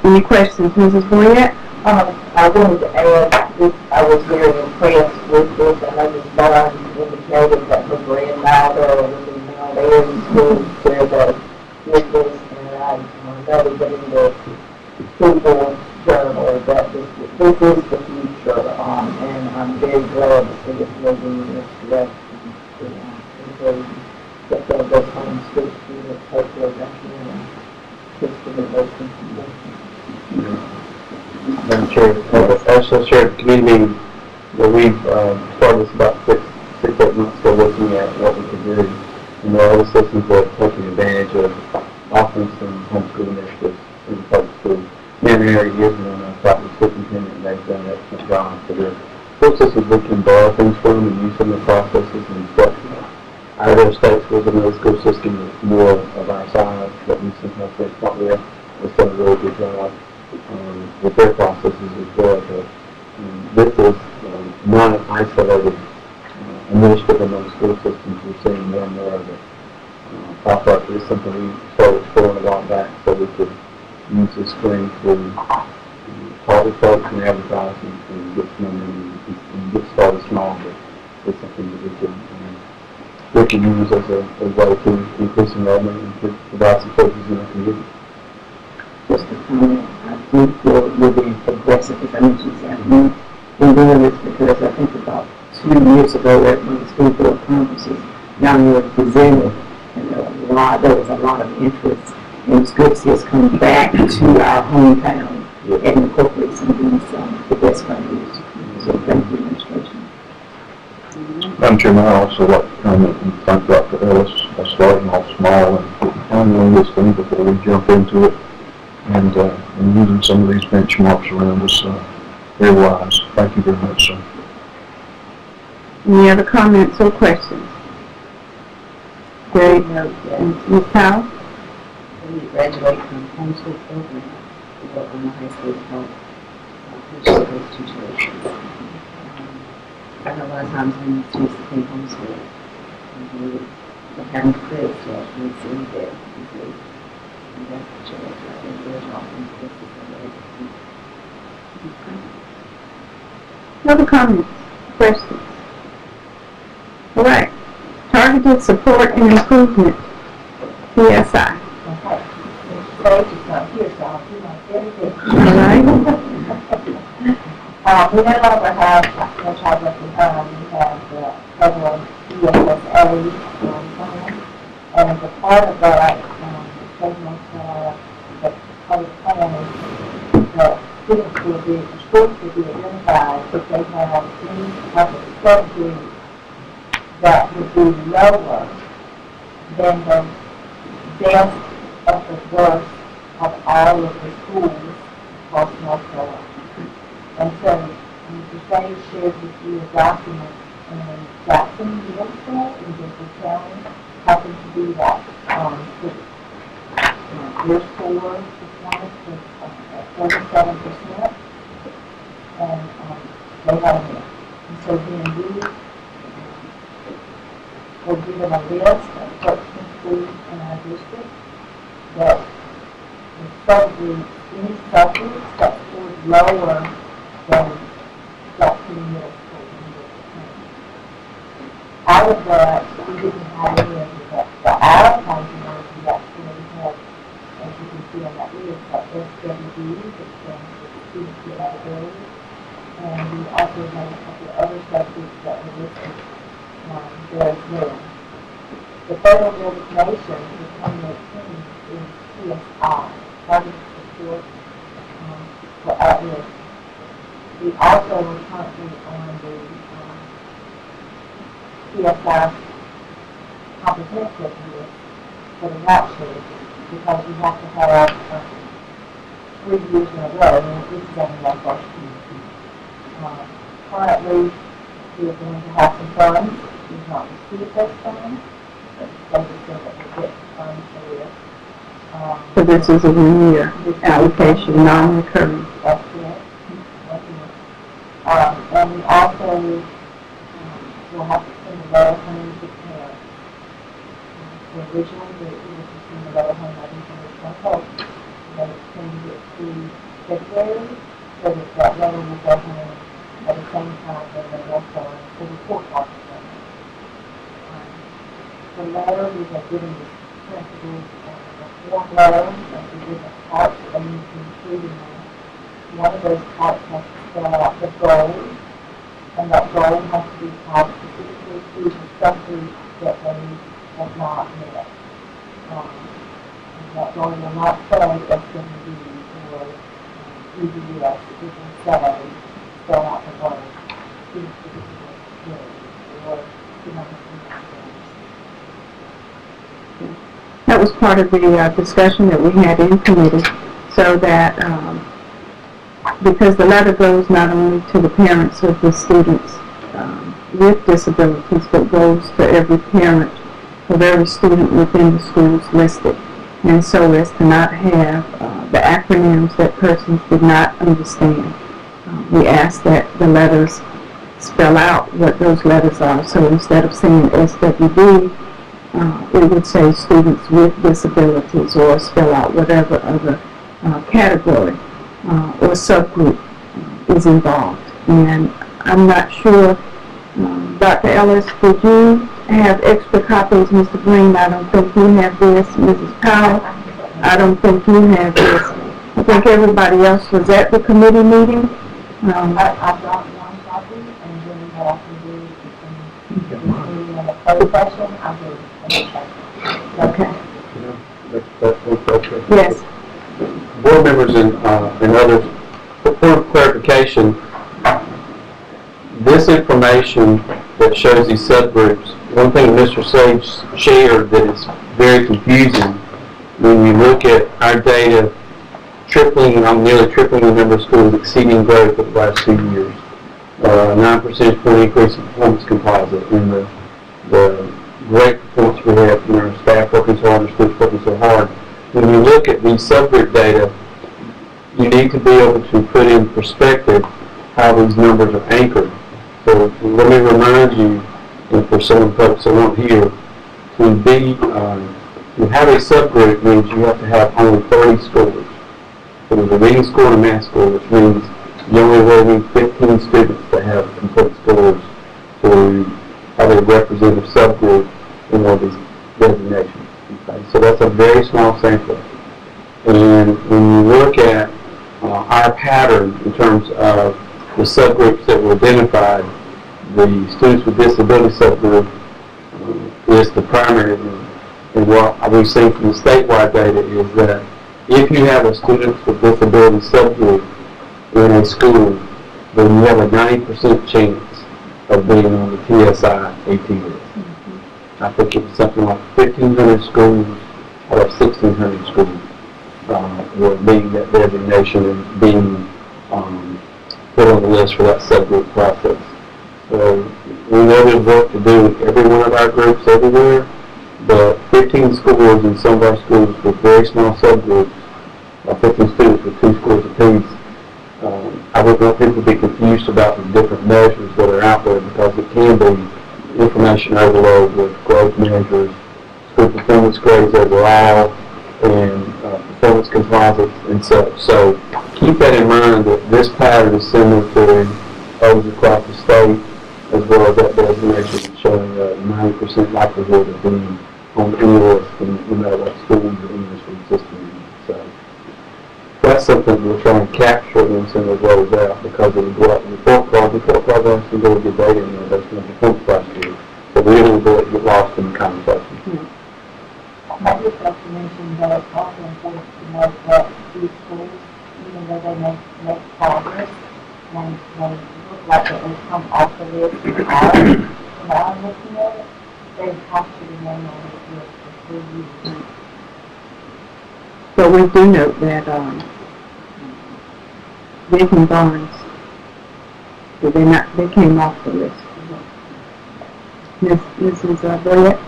Any questions, Mrs. Boyette? I wanted to add this, I was very impressed with this. I know Ms. Barnes indicated that her grandmother was in Mount Airy School where they did this, and I know that in the school board journal that this is the future, and I'm very glad to see it moving in this direction. That those homeschool students hopefully back in and teach them those information. Madam Chair, also shared at the committee meeting that we've started this about 6-8 months ago looking at what we could do. And there are other systems that are taking advantage of offering some homeschool initiatives in the public school. Mary years ago, I thought the superintendent and they've done an excellent job for their school systems. We can borrow things from and use some of the processes and instructions. Other states with another school system that's more of our size that we sometimes think not real. It's done a really good job with their processes as well. But this is not an isolated initiative among school systems. We're seeing more and more of it pop up. It's something we started exploring a while back, so we could use this spring to talk with folks and advertise and get some money and get started small. But it's something that we can use as a way to increase enrollment and to provide some coaches in the community. Just a comment, I think you're being progressive, as I mentioned this afternoon, in doing this because I think about 2 years ago at one of the school board conferences, down here at presented, and there was a lot of interest, and it's good to see us come back to our hometown and incorporate some of these, the best practices. So thank you, administration. Madam Chairman, I also like to comment and thank Dr. Ellis for starting off small and handling this thing before we jump into it. And using some of these benchmarks around us, very wise. Thank you very much, sir. Any other comments or questions? Great. Ms. Powell? When you graduate from homeschool program, you go on the high school to help pursue those tutors. I know a lot of times when the students became homeschool, they're having credit slash we see that and that's the choice. I think there's often Other comments, questions? All right. Targeted support and improvement, PSI. Okay. Sage is not here, so I'll do my very best. All right. We no longer have no child left behind. We have the federal ESSA plan, and as a part of that, the public plan is that students will be, schools will be identified if they have any type of subgroup that would be lower than the best of the worst of all of the schools across North Carolina. And so, Mr. Sage shared with you a document in Jackson, Middle School in Denver County, happened to be that their score performance was at 47%, and they had a miss. And so then we were given a list of 13 schools in our district that the subgroups, any subgroups that scored lower than Jackson Middle School in Denver County. Out of that, we didn't have any of the advertising work we actually had, as you can see on that list, like SWD, which stands for Student With Disabilities, and we also have a couple of other subjects that are listed there as well. The federal designation for 2018 is PSI, Target Support for At-Risk. We also are currently on the PSI comprehensive list for the vouchers because we have to have 3 years in a row, and this is only our first year. Currently, we are going to have some funds. We've not received those funds, but they just said that we'll get funds for this. So this is a 1-year allocation, non-recurring. That's correct. And we also will have to send a letter home to parents. So originally, we were to send a letter home, I think it was hope that extended it to February, so that that letter will go home at the same time that they also the report officer. The letter we have given the principals a form letter of the different parts that they need to include in that. One of those parts has to spell out the goal, and that goal has to be tied specifically to the subgroup that they have not met. And that goal will not say SWD or EBS, it will say spell out the goal to the particular skill or That was part of the discussion that we had in committee, so that because the letter goes not only to the parents of the students with disabilities, but goes to every parent of every student within the schools listed. And so as to not have the acronyms that persons did not understand, we ask that the letters spell out what those letters are. So instead of saying SWD, it would say students with disabilities, or spell out whatever other category or subgroup is involved. And I'm not sure, Dr. Ellis, did you have extra copies? Mr. Green, I don't think you have this. Mrs. Powell, I don't think you have this. I think everybody else was at the committee meeting. I brought one copy, and then we have to do in the closed session. I do. Okay. That's Yes. board members and others, for point of clarification, this information that shows these subgroups, one thing Mr. Sage shared that is very confusing when you look at our data nearly tripling the number of schools exceeding growth of the last 2 years. 9 percentage point increase in performance composite, and the great performance we have from our staff working so hard and students working so hard. When you look at these subgroup data, you need to be able to put in perspective how these numbers are anchored. So let me remind you, and for some of the folks that aren't here, to have a subgroup means you have to have only 30 scores. So there's a reading score and a math score, which means you only really need 15 students that have complete scores to have a representative subgroup in one of these designations. Okay? So that's a very small sample. And when you look at our pattern in terms of the subgroups that were identified, the students with disability subgroup is the primary one. And what we've seen from the statewide data is that if you have a students with disability subgroup in a school, then you have a 90% chance of being on the PSI AT list. I think it was something like 1,500 schools out of 1,600 schools were being that designation and being put on the list for that subgroup process. So we know there's work to do with every one of our groups everywhere, but 15 schools in some of our schools with very small subgroups, 15 students with 2 scores apiece, I would want people to be confused about the different measures that are out there, because it can be information overload with growth measures, school performance grades overall, and performance composites and such. So keep that in mind, that this pattern is similar to others across the state, as well as that designation showing a 90% likelihood of being on any list no matter what school the English system is. So that's something we're trying to capture when some of those rolls out, because of the report look like they can come off of this, when I'm looking at it, they have to remain on this list for 3 years. But we do note that, Vic and Barnes, they came off the list. Mrs. Boyette?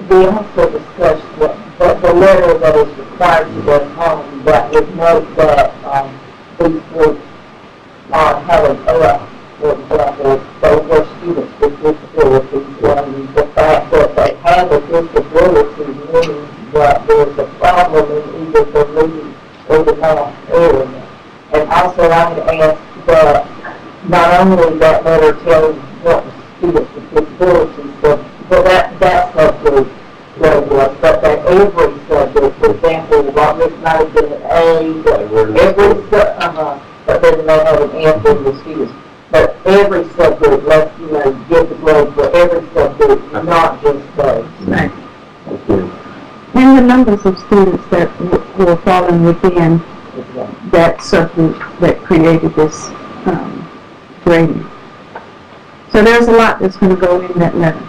We also discussed the letter that is required to go home, that would note that, these groups, have an for example, those were students with disabilities, and the fact that they have a disability means that there's a problem in either the reading or the math area. And also I would ask that not only that letter tells what the students with disabilities, but that subject what it was, but that every subject, for example, what this might have been an A, but then they have an F in the students. But every subject lets you know, give the grade for every subject, not just those. Right. And the numbers of students that were falling within that subgroup that created this grading. So there's a lot that's going to go in that letter.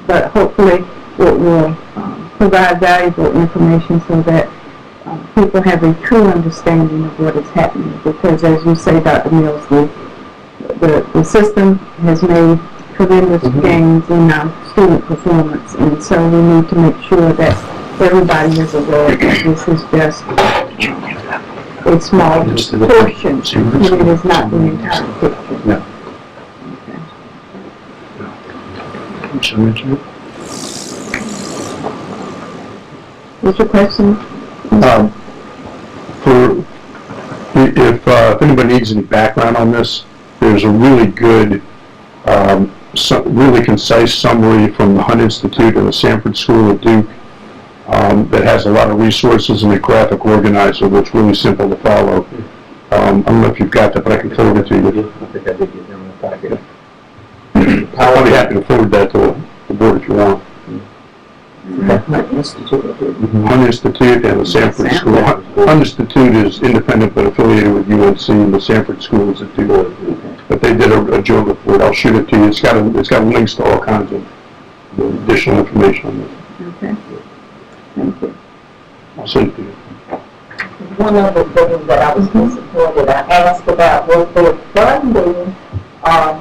But hopefully it will provide valuable information so that people have a true understanding of what is happening. Because as you say, Dr. Mills, the system has made tremendous gains in our student performance, and so we need to make sure that everybody is aware that this is just a small portion, and it is not the entire picture. No. What's your question? If anybody needs any background on this, there's a really good, really concise summary from the Hunt Institute and the Sanford School at Duke that has a lot of resources and a graphic organizer that's really simple to follow. I don't know if you've got that, but I can forward it to you. I think I did get down in the packet. I'll be happy to forward that to the board if you want. Hunt Institute and the Sanford School. Hunt Institute is independent but affiliated with UNC, and the Sanford School is at Duke. But they did a joint report. I'll shoot it to you. It's got links to all kinds of additional information on this. Okay. Thank you. I'll send it to you. One other thing that I was disappointed, I asked about was their funding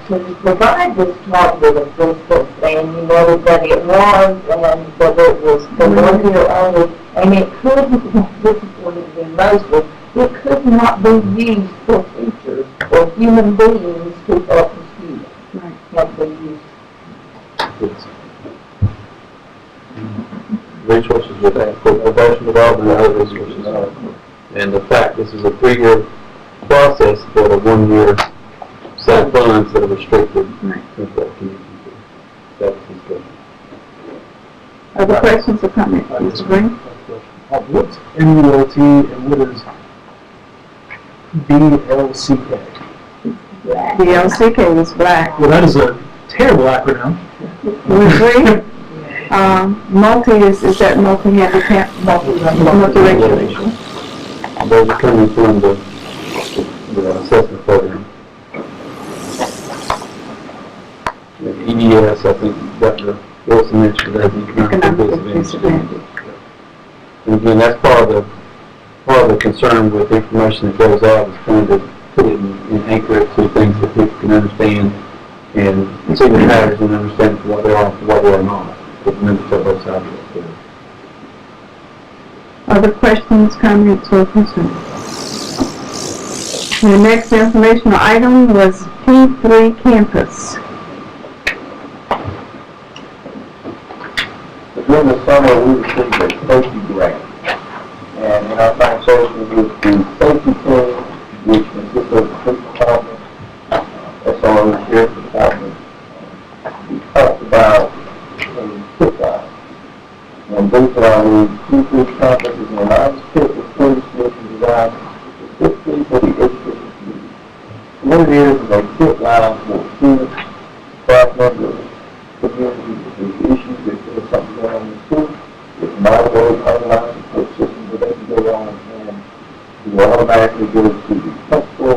to provide this targeted assistance, and you noted that it was, and that it was for 1 year only, and it couldn't, disappointed in most was, it could not be used for teachers or human beings to help the students. Right. Have been used. Resources with that, for professional development and other resources. And the fact this is a 3-year process for a 1-year set of funds that are restricted. Right. With that community. That is good. Other questions or comments? Mr. Green? What's MULT and what is BLCK? The LCK is black. Well, that is a terrible acronym. We agree. Multi is that multi-handicap, multi-racial. Those are coming from the assessment program. The EDS, I think Dr. Wilson mentioned that the Economic disadvantage. And again, that's part of the concern with information that goes out, is trying to put it and anchor it to things that people can understand and see the patterns and understand what they are and what they are not. But remember to both sides of it. Other questions, comments, or concerns? The next informational item was P3 campus. During the summer, we received a safety grant. And in our conversation with the safety team, which consists of the police department, SRO, sheriff's department, we talked about a pit line. And basically, our P3 campus is a large pit with service station designed specifically for the education community. What it is a pit line for students, staff members, community, with issues, if there's something going on in the school, it's monitored online support system that they can go on and you automatically go to the principal,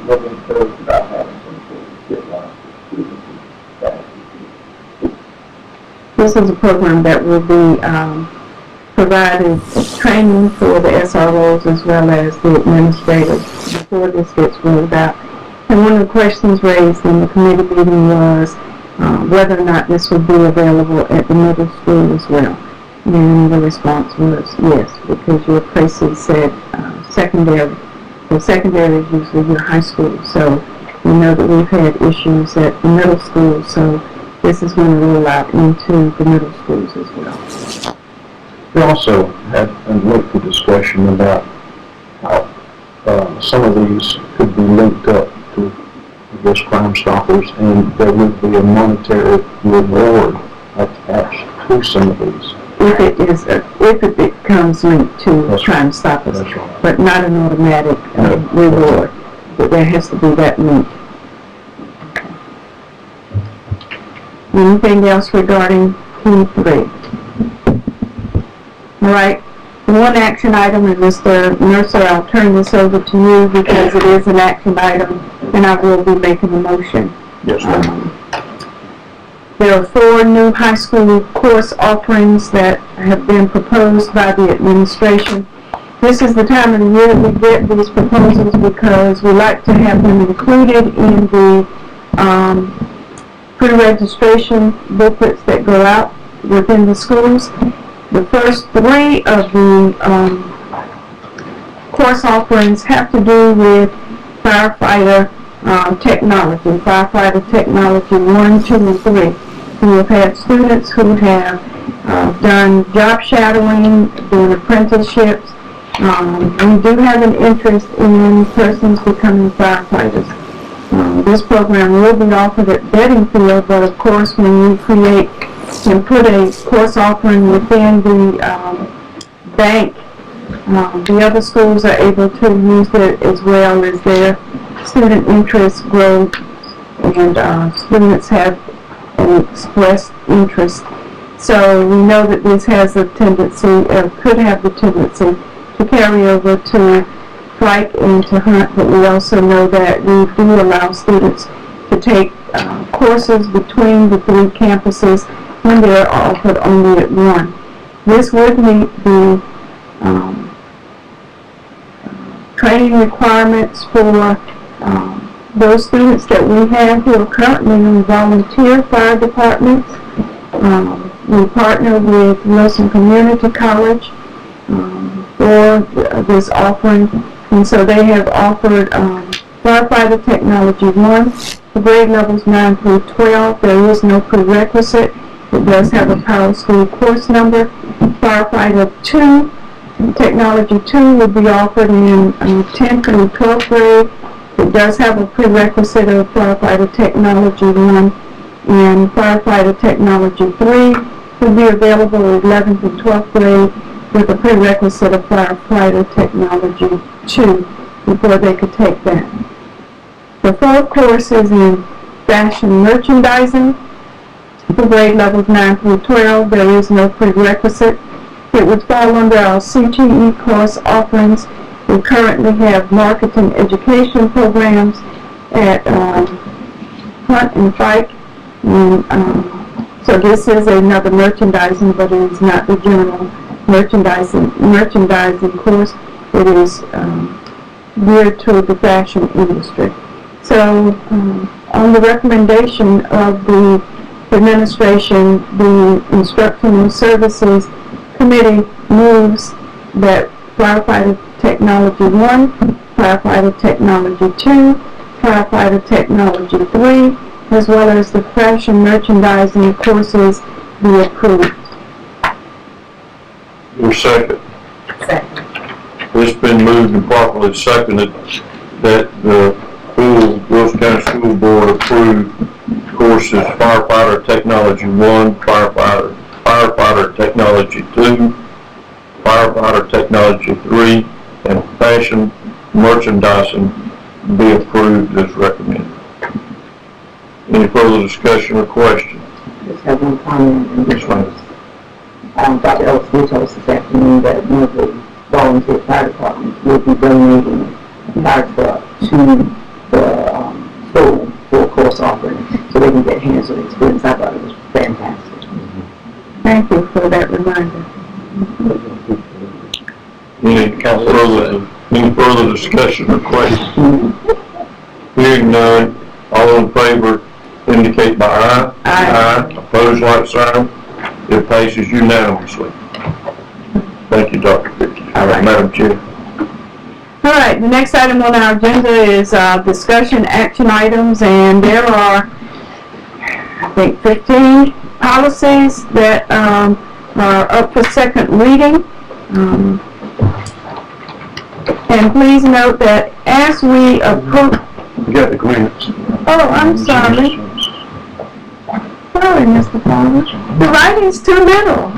what we encourage about having some sort of sit line that This is a program that will be providing training for the SROs as well as the administrators before this gets rolled out. And one of the questions raised in the committee meeting was whether or not this would be available at the middle school as well. And the response was yes, because your places said secondary. So secondary is usually your high school. So we know that we've had issues at the middle school, so this is going to roll out into the middle schools as well. We also had a lengthy discussion about how some of these could be linked up to, I guess, Crime Stoppers, and there would be a monetary reward attached to some of these. If it becomes linked to Crime Stoppers, That's right. but not an automatic reward. But there has to be that link. Anything else regarding P3? All right. One action item, and Mr. Mercer, I'll turn this over to you because it is an action item, and I will be making a motion. Yes, ma'am. There are 4 new high school course offerings that have been proposed by the administration. This is the time of the year that we get these proposals because we like to have them included in the pre-registration booklets that go out within the schools. The first 3 of the course offerings have to do with firefighter technology, firefighter technology 1, 2, and 3. We have had students who have done job shadowing, doing apprenticeships. We do have an interest in persons becoming firefighters. This program will be offered at Bedingfield, but of course when you create and put a course offering within the bank, the other schools are able to use it as well as their student interests grow, and students have an expressed interest. So we know that this has a tendency, could have the tendency to carry over to Pike and to Hunt, but we also know that we do allow students to take courses between the 3 campuses when they're offered only at one. This would meet the training requirements for those students that we have who are currently in volunteer fire departments. We partner with Wilson Community College for this offering, and so they have offered firefighter technology 1 for grade levels 9 through 12. There is no prerequisite. It does have a Power School course number. Firefighter 2, technology 2 would be offered in 10th through 12th grade. It does have a prerequisite of firefighter technology 1, and firefighter technology 3 would be available in 11th and 12th grade with a prerequisite of firefighter technology 2 before they could take that. The 4th course is in fashion merchandising for grade levels 9 through 12. There is no prerequisite. It would fall under our CTE course offerings. We currently have marketing education programs at Hunt and Pike, and so this is another merchandising, but it is not the general merchandising course. It is geared to the fashion industry. So on the recommendation of the administration, the Instructional Services Committee moves that firefighter technology 1, firefighter technology 2, firefighter technology 3, as well as the fashion merchandising courses be approved. Your second. Second. It's been moved and properly seconded that the Wilson County School Board approve courses firefighter technology 1, firefighter technology 2, firefighter technology 3, and fashion merchandising be approved as recommended. Any further discussion or question? Just have one comment. Yes, ma'am. Dr. Ellis did tell us this afternoon that one of the volunteer fire departments will be donating fire truck to school for a course offering, so they can get hands-on experience. I thought it was fantastic. Thank you for that reminder. Any further discussion or questions? Hearing none, all in favor indicate by aye. Aye. Opposed, like sign. It passes unanimously. Thank you, Dr. Vicky. All right. Madam Chair. All right, the next item on our agenda is discussion action items, and there are, I think, 15 policies that are up for second reading. And please note that as we approach... You got the grants. Oh, I'm sorry. Sorry, Mr. Farmer. The writing's too little.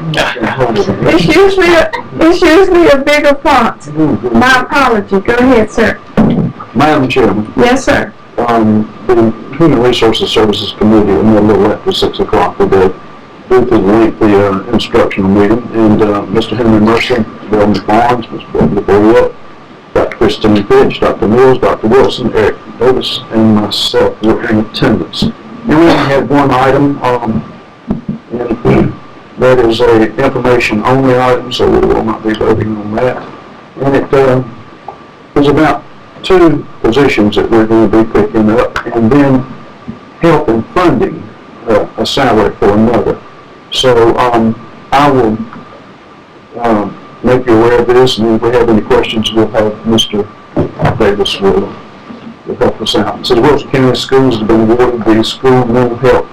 It's usually a bigger font. My apology. Go ahead, sir. Madam Chairman, Yes, sir. the Human Resources Services Committee, a little after 6 o'clock today, went through the lengthy instructional meeting, and Mr. Henry Mercer, Bill McBarnes, Mr. Beverly Boyette, Dr. Christine Fitch, Dr. Mills, Dr. Wilson, Eric Davis, and myself were in attendance. And we only had one item, and that is a information-only item, so we will not be voting on that. And it was about 2 positions that we're going to be picking up, and then help in funding a salary for another. So I will make you aware of this, and if we have any questions, we'll have Mr. Davis will help us out. It says Wilson County Schools have been awarded the School Mental Health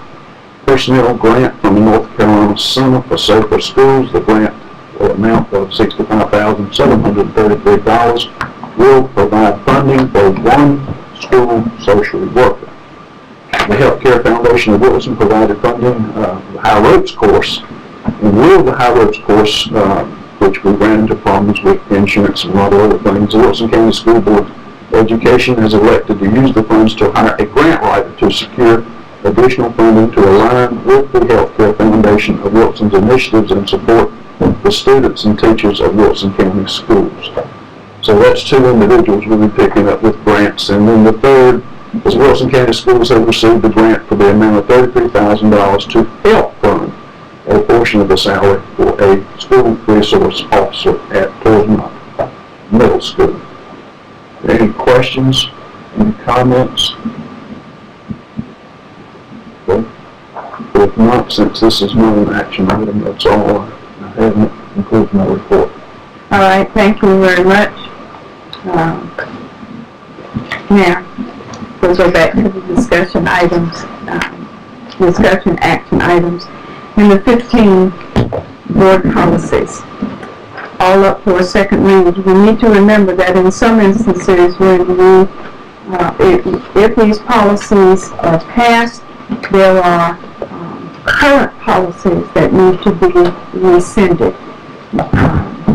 Personnel Grant from the North Carolina Center for Safer Schools. The grant amount of $65,733 will provide funding for 1 school social worker. The Healthcare Foundation of Wilson provided funding the High Ropes course, and will the High Ropes course, which we ran into problems with insurance and a lot of other things. The Wilson County School Board of Education has elected to use the funds to hire a grant writer to secure additional funding to align with the Healthcare Foundation of Wilson's initiatives and support the students and teachers of Wilson County schools. So that's 2 individuals we'll be picking up with grants. And then the third is Wilson County Schools have received a grant for the amount of $33,000 to help fund a portion of the salary for a school resource officer at Torsmont Middle School. Any questions? Any comments? Okay. If not, since this is not an action item, that's all I have, and it concludes my report. All right, thank you very much. Now, we'll go back to the discussion items, discussion action items, and the 15 board policies, all up for a second read. We need to remember that in some instances when we, if these policies are passed, there are current policies that need to be rescinded.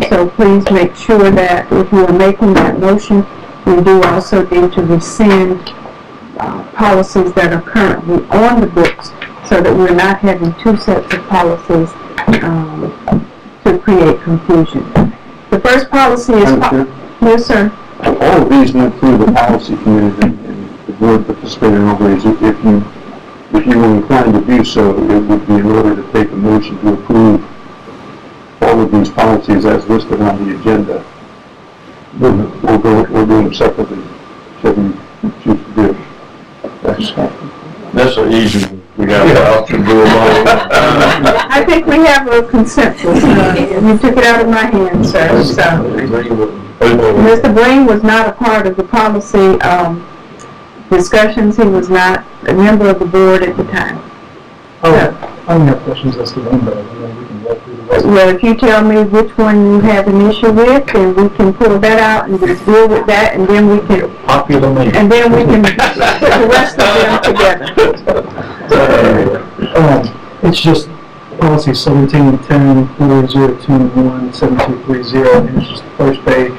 So please make sure that if you are making that motion, we do also need to rescind policies that are currently on the books so that we're not having 2 sets of policies to create confusion. The first policy is... Yes, sir. All of these went through the policy committee, and the board participated in all these. If you were inclined to do so, it would be in order to take a motion to approve all of these policies as listed on the agenda. We'll do them separately, whichever you choose to do. That's an easy one. We got the option to do them all. I think we have a consensus. You took it out of my hands, sir. So, Mr. Breen was not a part of the policy discussions. He was not a member of the board at the time. I don't have questions as to them, but we can go through the rest. Well, if you tell me which one you have an issue with, then we can pull that out and just deal with that, and then we can... Popular man. And then we can put the rest of them together. It's just policy 1710-4021-7230, and it's just the first page,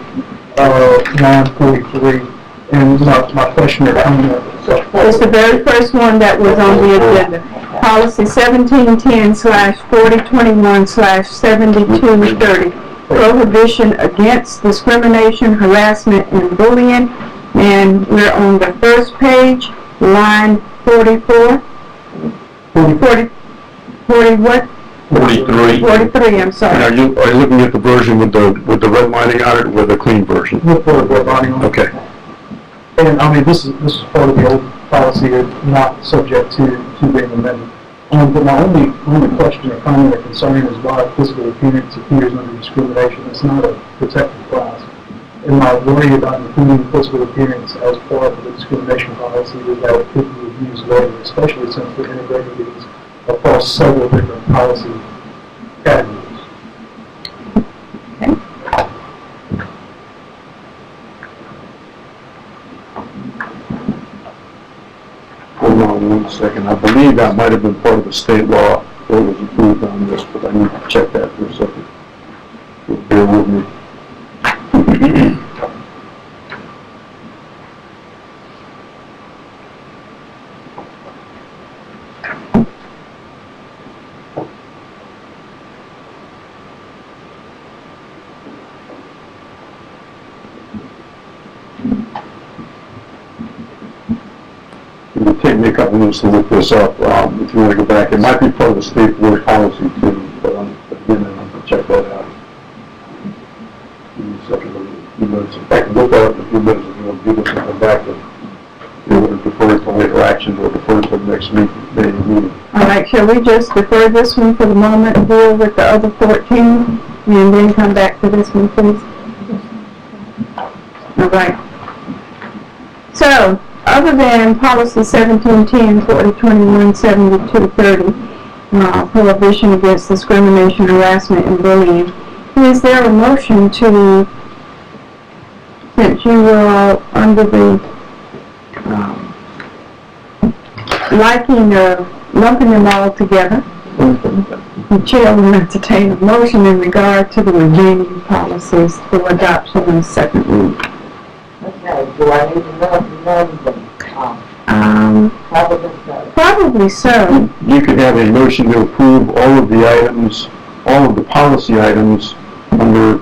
943. And my question or comment. It's the very first one that was on the agenda. Policy 1710/4021/7230. Prohibition against discrimination, harassment, and bullying And we're on the first page, line 44. 40 what? 43. 43, I'm And sorry. are you looking at the version with the redlining on it, or with the clean version? With the redlining on it. Okay. And I mean, this is part of the old policy, not subject to being amended. But my only question or comment or concern is why physical appearance appears under discrimination. It's not a protected class. And my worry about including physical appearance as part of the discrimination policy is that it could be abused later, especially since we're integrating these across several different policy categories. Hold on 1 second. I believe that might have been part of the state law that was approved on this, but I need to check that for a second. So bear with me. It'll take me a couple minutes to look this up, if you want to go back. It might be part of the state board policy too, but again, I have to check that out. Give me a second, a few minutes. If I can look at it in a few minutes, and you'll give us something back to, defer it to later action or defer it to the next meeting. All right, shall we just defer this one for the moment, deal with the other 14, and then come back to this one, please? All right. So, other than policy 1710, 4021, 7230, prohibition against discrimination, harassment, and bullying, is there a motion to, since you were under the liking of lumping them all together, the chair will entertain a motion in regard to the remaining policies for adoption in second reading. Okay, do I need to name them? Probably so. You could have a motion to approve all of the items, all of the policy items under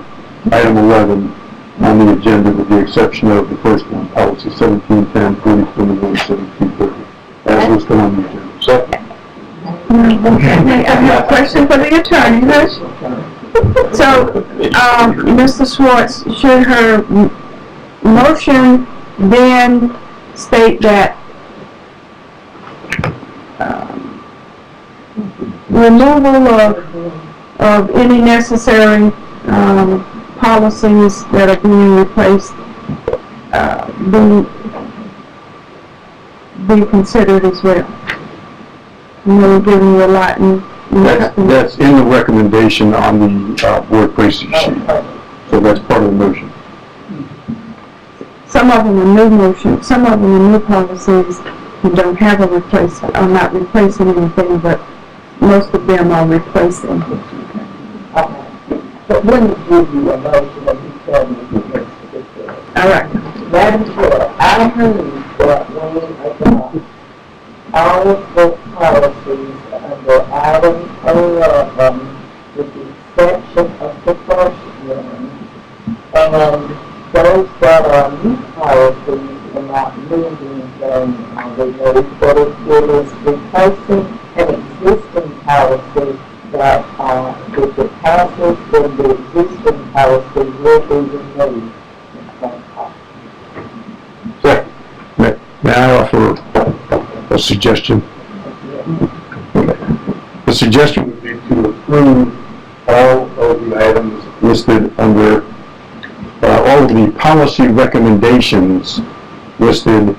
item 11 on the agenda with the exception of the first one, policy 1710, 4021, 7230. As listed on the agenda. Second. I have a question for the attorney. So, Mr. Schwartz, should her motion then state that removal of any necessary policies that are being replaced be considered as well? We're giving you a lot in That's in the recommendation on the board precinct sheet. So that's part of the motion. some of them are new motions, some of them are new policies and don't have a replacement, are not replacing anything, but most of them are replacing. But let me give you a motion and you tell me if it makes a difference. All right. Madam Chair, I move that we adopt all of the policies under item 11 with the exception of the first one. And those that are new policies are not moving them. We know that it is replacing an existing policy that if it passes, then the existing policy will be removed. Second. May I offer a suggestion? The suggestion would be to approve all of the items listed under, all of the policy recommendations listed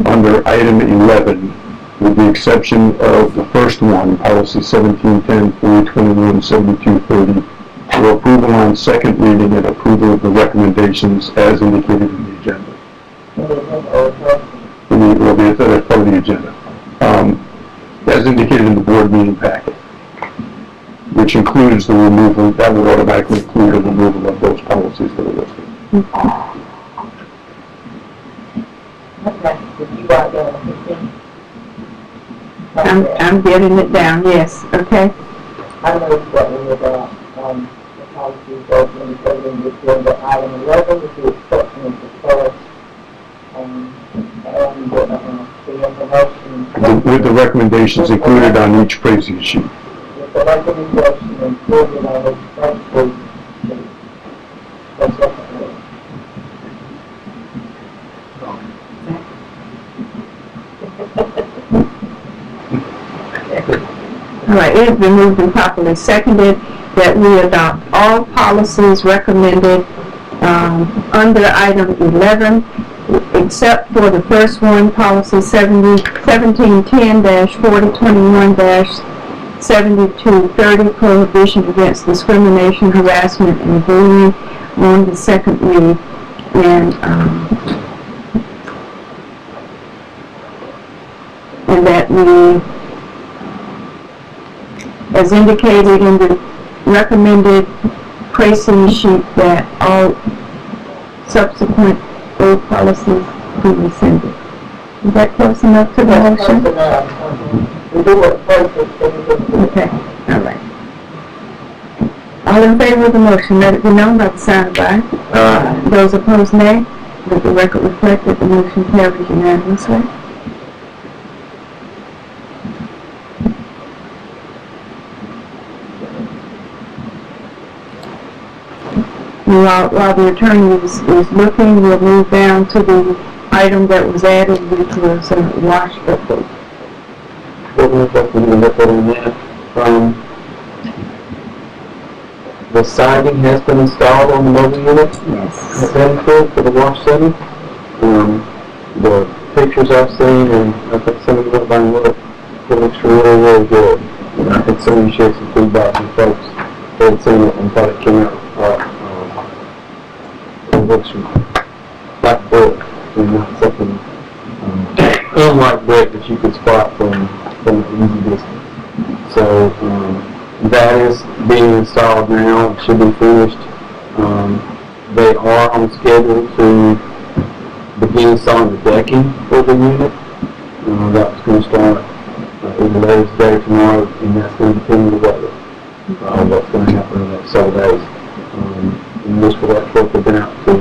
under item 11, with the exception of the first one, policy 1710, 4021, 7230, for approval on second reading and approval of the recommendations as indicated in the agenda. Will be as part of the agenda. As indicated in the board meeting packet, which includes the removal, that would automatically include the removal of those policies that are listed. Okay, if you are done, I'm getting it down, yes, okay. I know what we about, the policies open, including the agenda item 11 with the exception of the first and the information. With the recommendations included on each previous sheet. With the recommendation included on each previous sheet. That's what it is. All right, it has been moved and properly seconded that we adopt all policies recommended under item 11, except for the first one, policy 1710-4021-7230, prohibition against discrimination, harassment, and bullying, on the second read. And that we, as indicated in the recommended pricing sheet, that all subsequent old policies be rescinded. Is that close enough to the motion? We do it first. Okay, all right. All in favor of the motion, let it be known by the sign of aye. Those opposed, nay. Let the record reflect that the motion carries unanimously. While the attorney is looking, we'll move down to the item that was added, which was wash update. What we're going to look at on that, the siding has been installed on the mobile unit. Yes. Has that included for the wash center? The pictures I've seen, and I think some of you went by and looked, it looks really, really good. And I think some of you shared some feedback from folks that had seen it and thought it came out it looks like brick, and not something unlike brick that you could spot from an easy distance. So that is being installed now. It should be finished. They are on schedule to begin installing the decking for the unit. That was going to start either later today or tomorrow, and that's going to depend on the weather. What's going to happen in the next several days. And this will work have been out to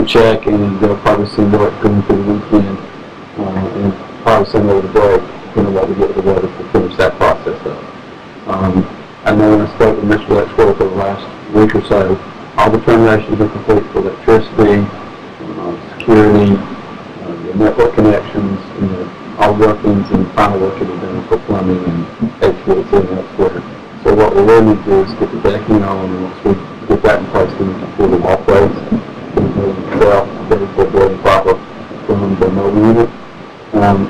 check, and they'll probably see work going through the weekend, and probably some over the break, depending on what we get with the weather to finish that process up. I know when I spoke with Mr. Lexworth for the last week or so, all the terminations are complete for electricity, security, the network connections, all workings, and final work will be done for plumbing and HVAC and elsewhere. So what we really need to do is get the decking on, and once we get that in place, then we can pull the walkways, very proper from the mobile unit.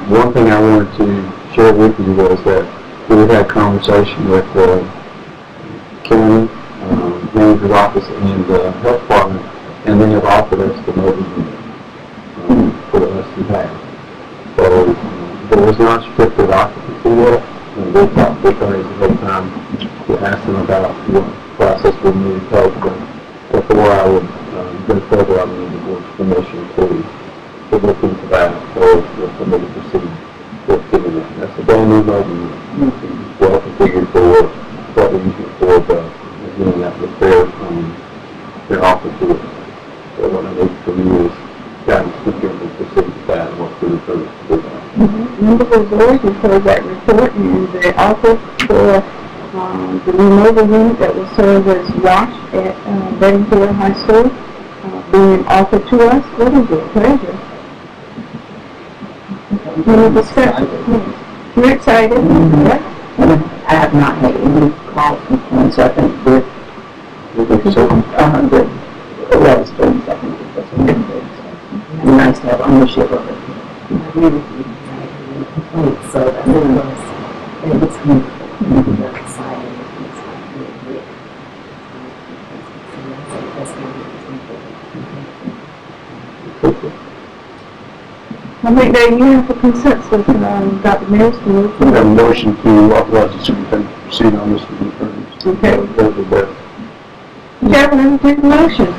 One thing I wanted to share with you was that we had a conversation with the county manager's office and the health department, and they have offered us the mobile unit for us to have. So there was not strictly occupancy yet, and we talked with the whole time to ask them about what process we need to take, but before I would go further, I would need the board's permission to look into that, or for me to proceed with giving that. That's a brand new mobile unit. It's well configured for what we use it for, but again, that was their offer to us. So what I need from you is guidance to give them proceed with that and what we need to do that. Members of the board, you've heard that report, and the offer for the new mobile unit that will serve as wash at Beddingfield High School being offered to us. What is your pleasure? Any discussion? You're excited? Yeah. I have not had any calls from clients, so I think the level students, I think that's what they're doing. It's nice to have ownership of it. I agree with you. So that's what it was. And it looks beautiful. They're excited. It's really good. That's good. I think that you have a consensus, Dr. Mills, to move We have a forward. motion to authorize the superintendent to proceed on this with the attorneys. Okay. Chairman, entertain the motion.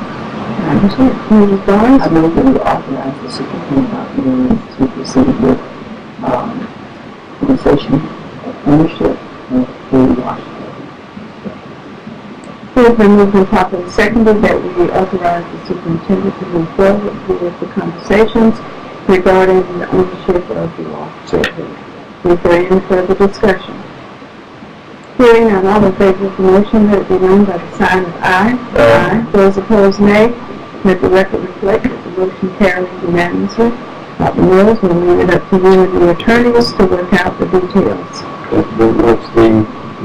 Mrs. Barnes? I know we authorize the superintendent to proceed with compensation ownership of the wash. It has been moved and properly seconded that we authorize the superintendent to move forward with the conversations. The regarding the ownership of the officer. Is there any further discussion? Hearing none, all in favor of the motion, let it be known by the sign of aye. Aye. Those opposed, nay. Let the record reflect that the motion carries unanimously. Dr. Mills, we'll leave it up to you and the attorneys to work out the details. The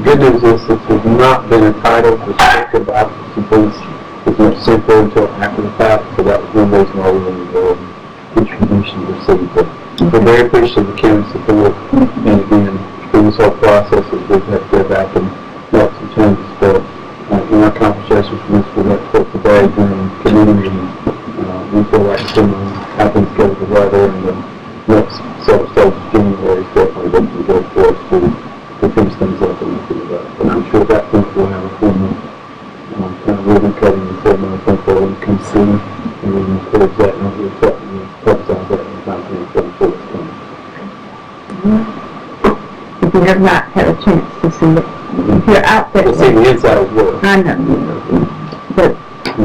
good news is that there's not been a title restricted by the police. It's much simpler until after the fact, so that was one reason why we wanted to go and get permission to receive it. We're very appreciative of the county's support, and again, through this whole process, we've had to go back and make some changes, but in our conversations with Mr. Redford today during committee meetings, we feel like depending on how things go with the weather and the next several stages of January is definitely going to be good for us to finish things up and look at it. And I'm sure at that point we'll have a formal kind of ribbon cutting and ceremony, I think, where we can see and we can encourage that and we'll publicize that in the time frame for the it's coming. If you have not had a chance to see it, if you're out there. We'll see the inside as well. I know, but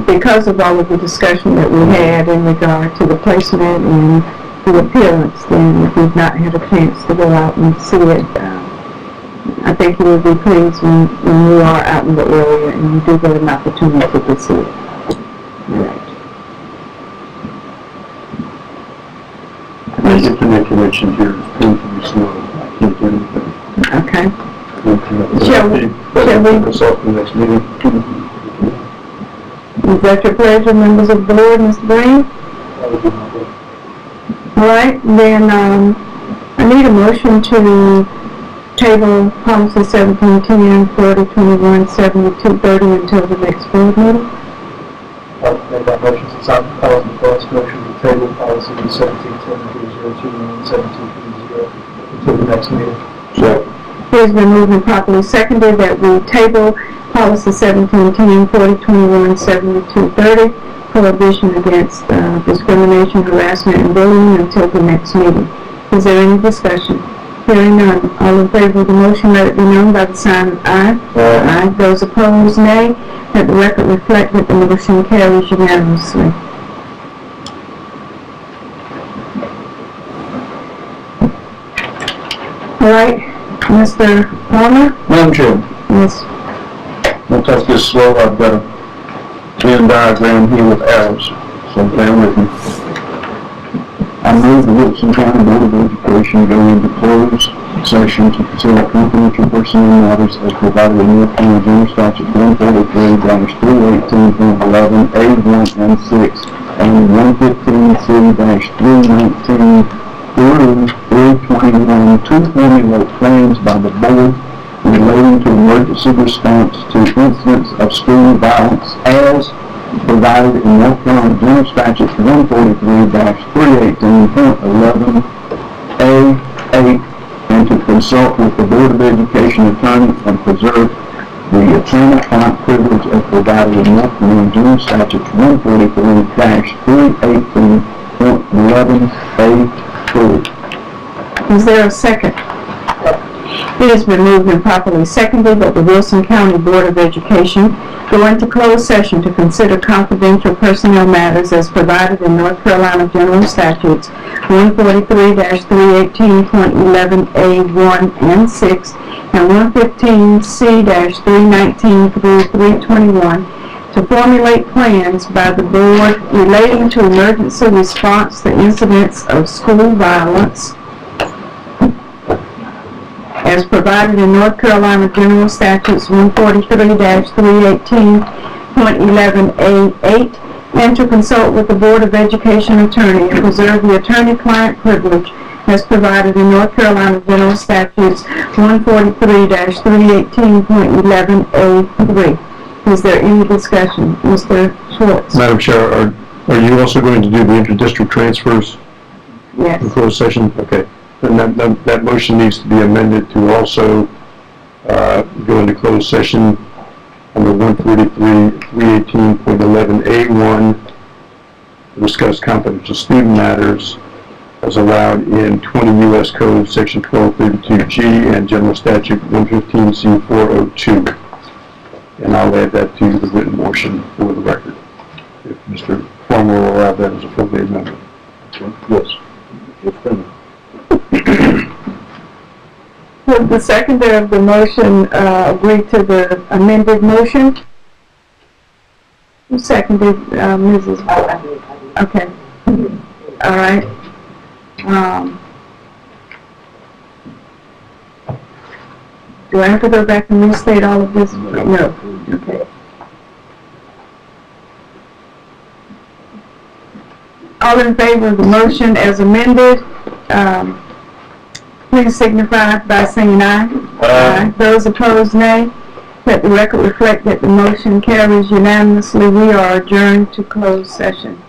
because of all of the discussion that we had in regard to the placement and the appearance, then if you've not had a chance to go out and see it, I think you will be pleased when you are out in the area and you do get an opportunity to see it. Right. The internet connection here is painfully slow. I can't do anything. Okay. Shall we consult the next meeting? Is that your pleasure, members of the board, Mr. Green? All right, then I need a motion to table policy 1710, 40, 21, 72, 30 until the next board meeting. I'll make that motion since I'm calling the first motion to table policy 1710-021, 7230 until the next meeting. So, It has been moved and properly seconded that we table policy 1710, 40, 21, 72, 30, prohibition against discrimination, harassment, and bullying until the next meeting. Is there any discussion? Hearing none. All in favor of the motion, let it be known by the sign of aye. Aye. Those opposed, nay. Let the record reflect that the motion carries unanimously. All right, Mr. Palmer? Madam Chair, Yes. we'll take this slow. I've got a Venn diagram here with arrows, so bear with me. I move the Wilson County Board of Education go into closed session to consider confidential personnel matters as provided in North Carolina General Statute 143-318.11 A1 and 6 and 115C-319 through 321 to formulate plans by the board relating to emergency response to incidents of school violence as provided in North Carolina General Statute 143-318.11 A8 and to consult with the Board of Education attorney and preserve the attorney-client privilege as provided in North Carolina General Statute 143-318.11 A3. Is there a second? It has been moved and properly seconded that the Wilson County Board of Education go into closed session to consider confidential personnel matters as provided in North Carolina General Statutes 143-318.11 A1 and 6 and 115C-319 through 321 to formulate plans by the board relating to emergency response to incidents of school violence as provided in North Carolina General Statutes 143-318.11 A8 and to consult with the Board of Education attorney and preserve the attorney-client privilege as provided in North Carolina General Statutes 143-318.11 A3. Is there any discussion? Mr. Schwartz? Madam Chair, are you also going to do the inter-district transfers Yes. in closed session? Okay. Then that motion needs to be amended to also go into closed session under 143-318.11 A1 to discuss confidential student matters as allowed in 20 U.S. Code Section 1232G and General Statute 115C402. And I'll add that to the written motion for the record. If Mr. Farmer will allow that as a friendly amendment. Yes. Would the seconder of the motion, agree to the amended motion? Who seconded, Mrs.? Okay. All right. Do I have to go back and restate all of this? No. Okay. All in favor of the motion as amended, please signify by saying aye. Aye. Those opposed, nay. Let the record reflect that the motion carries unanimously. We are adjourned to closed session.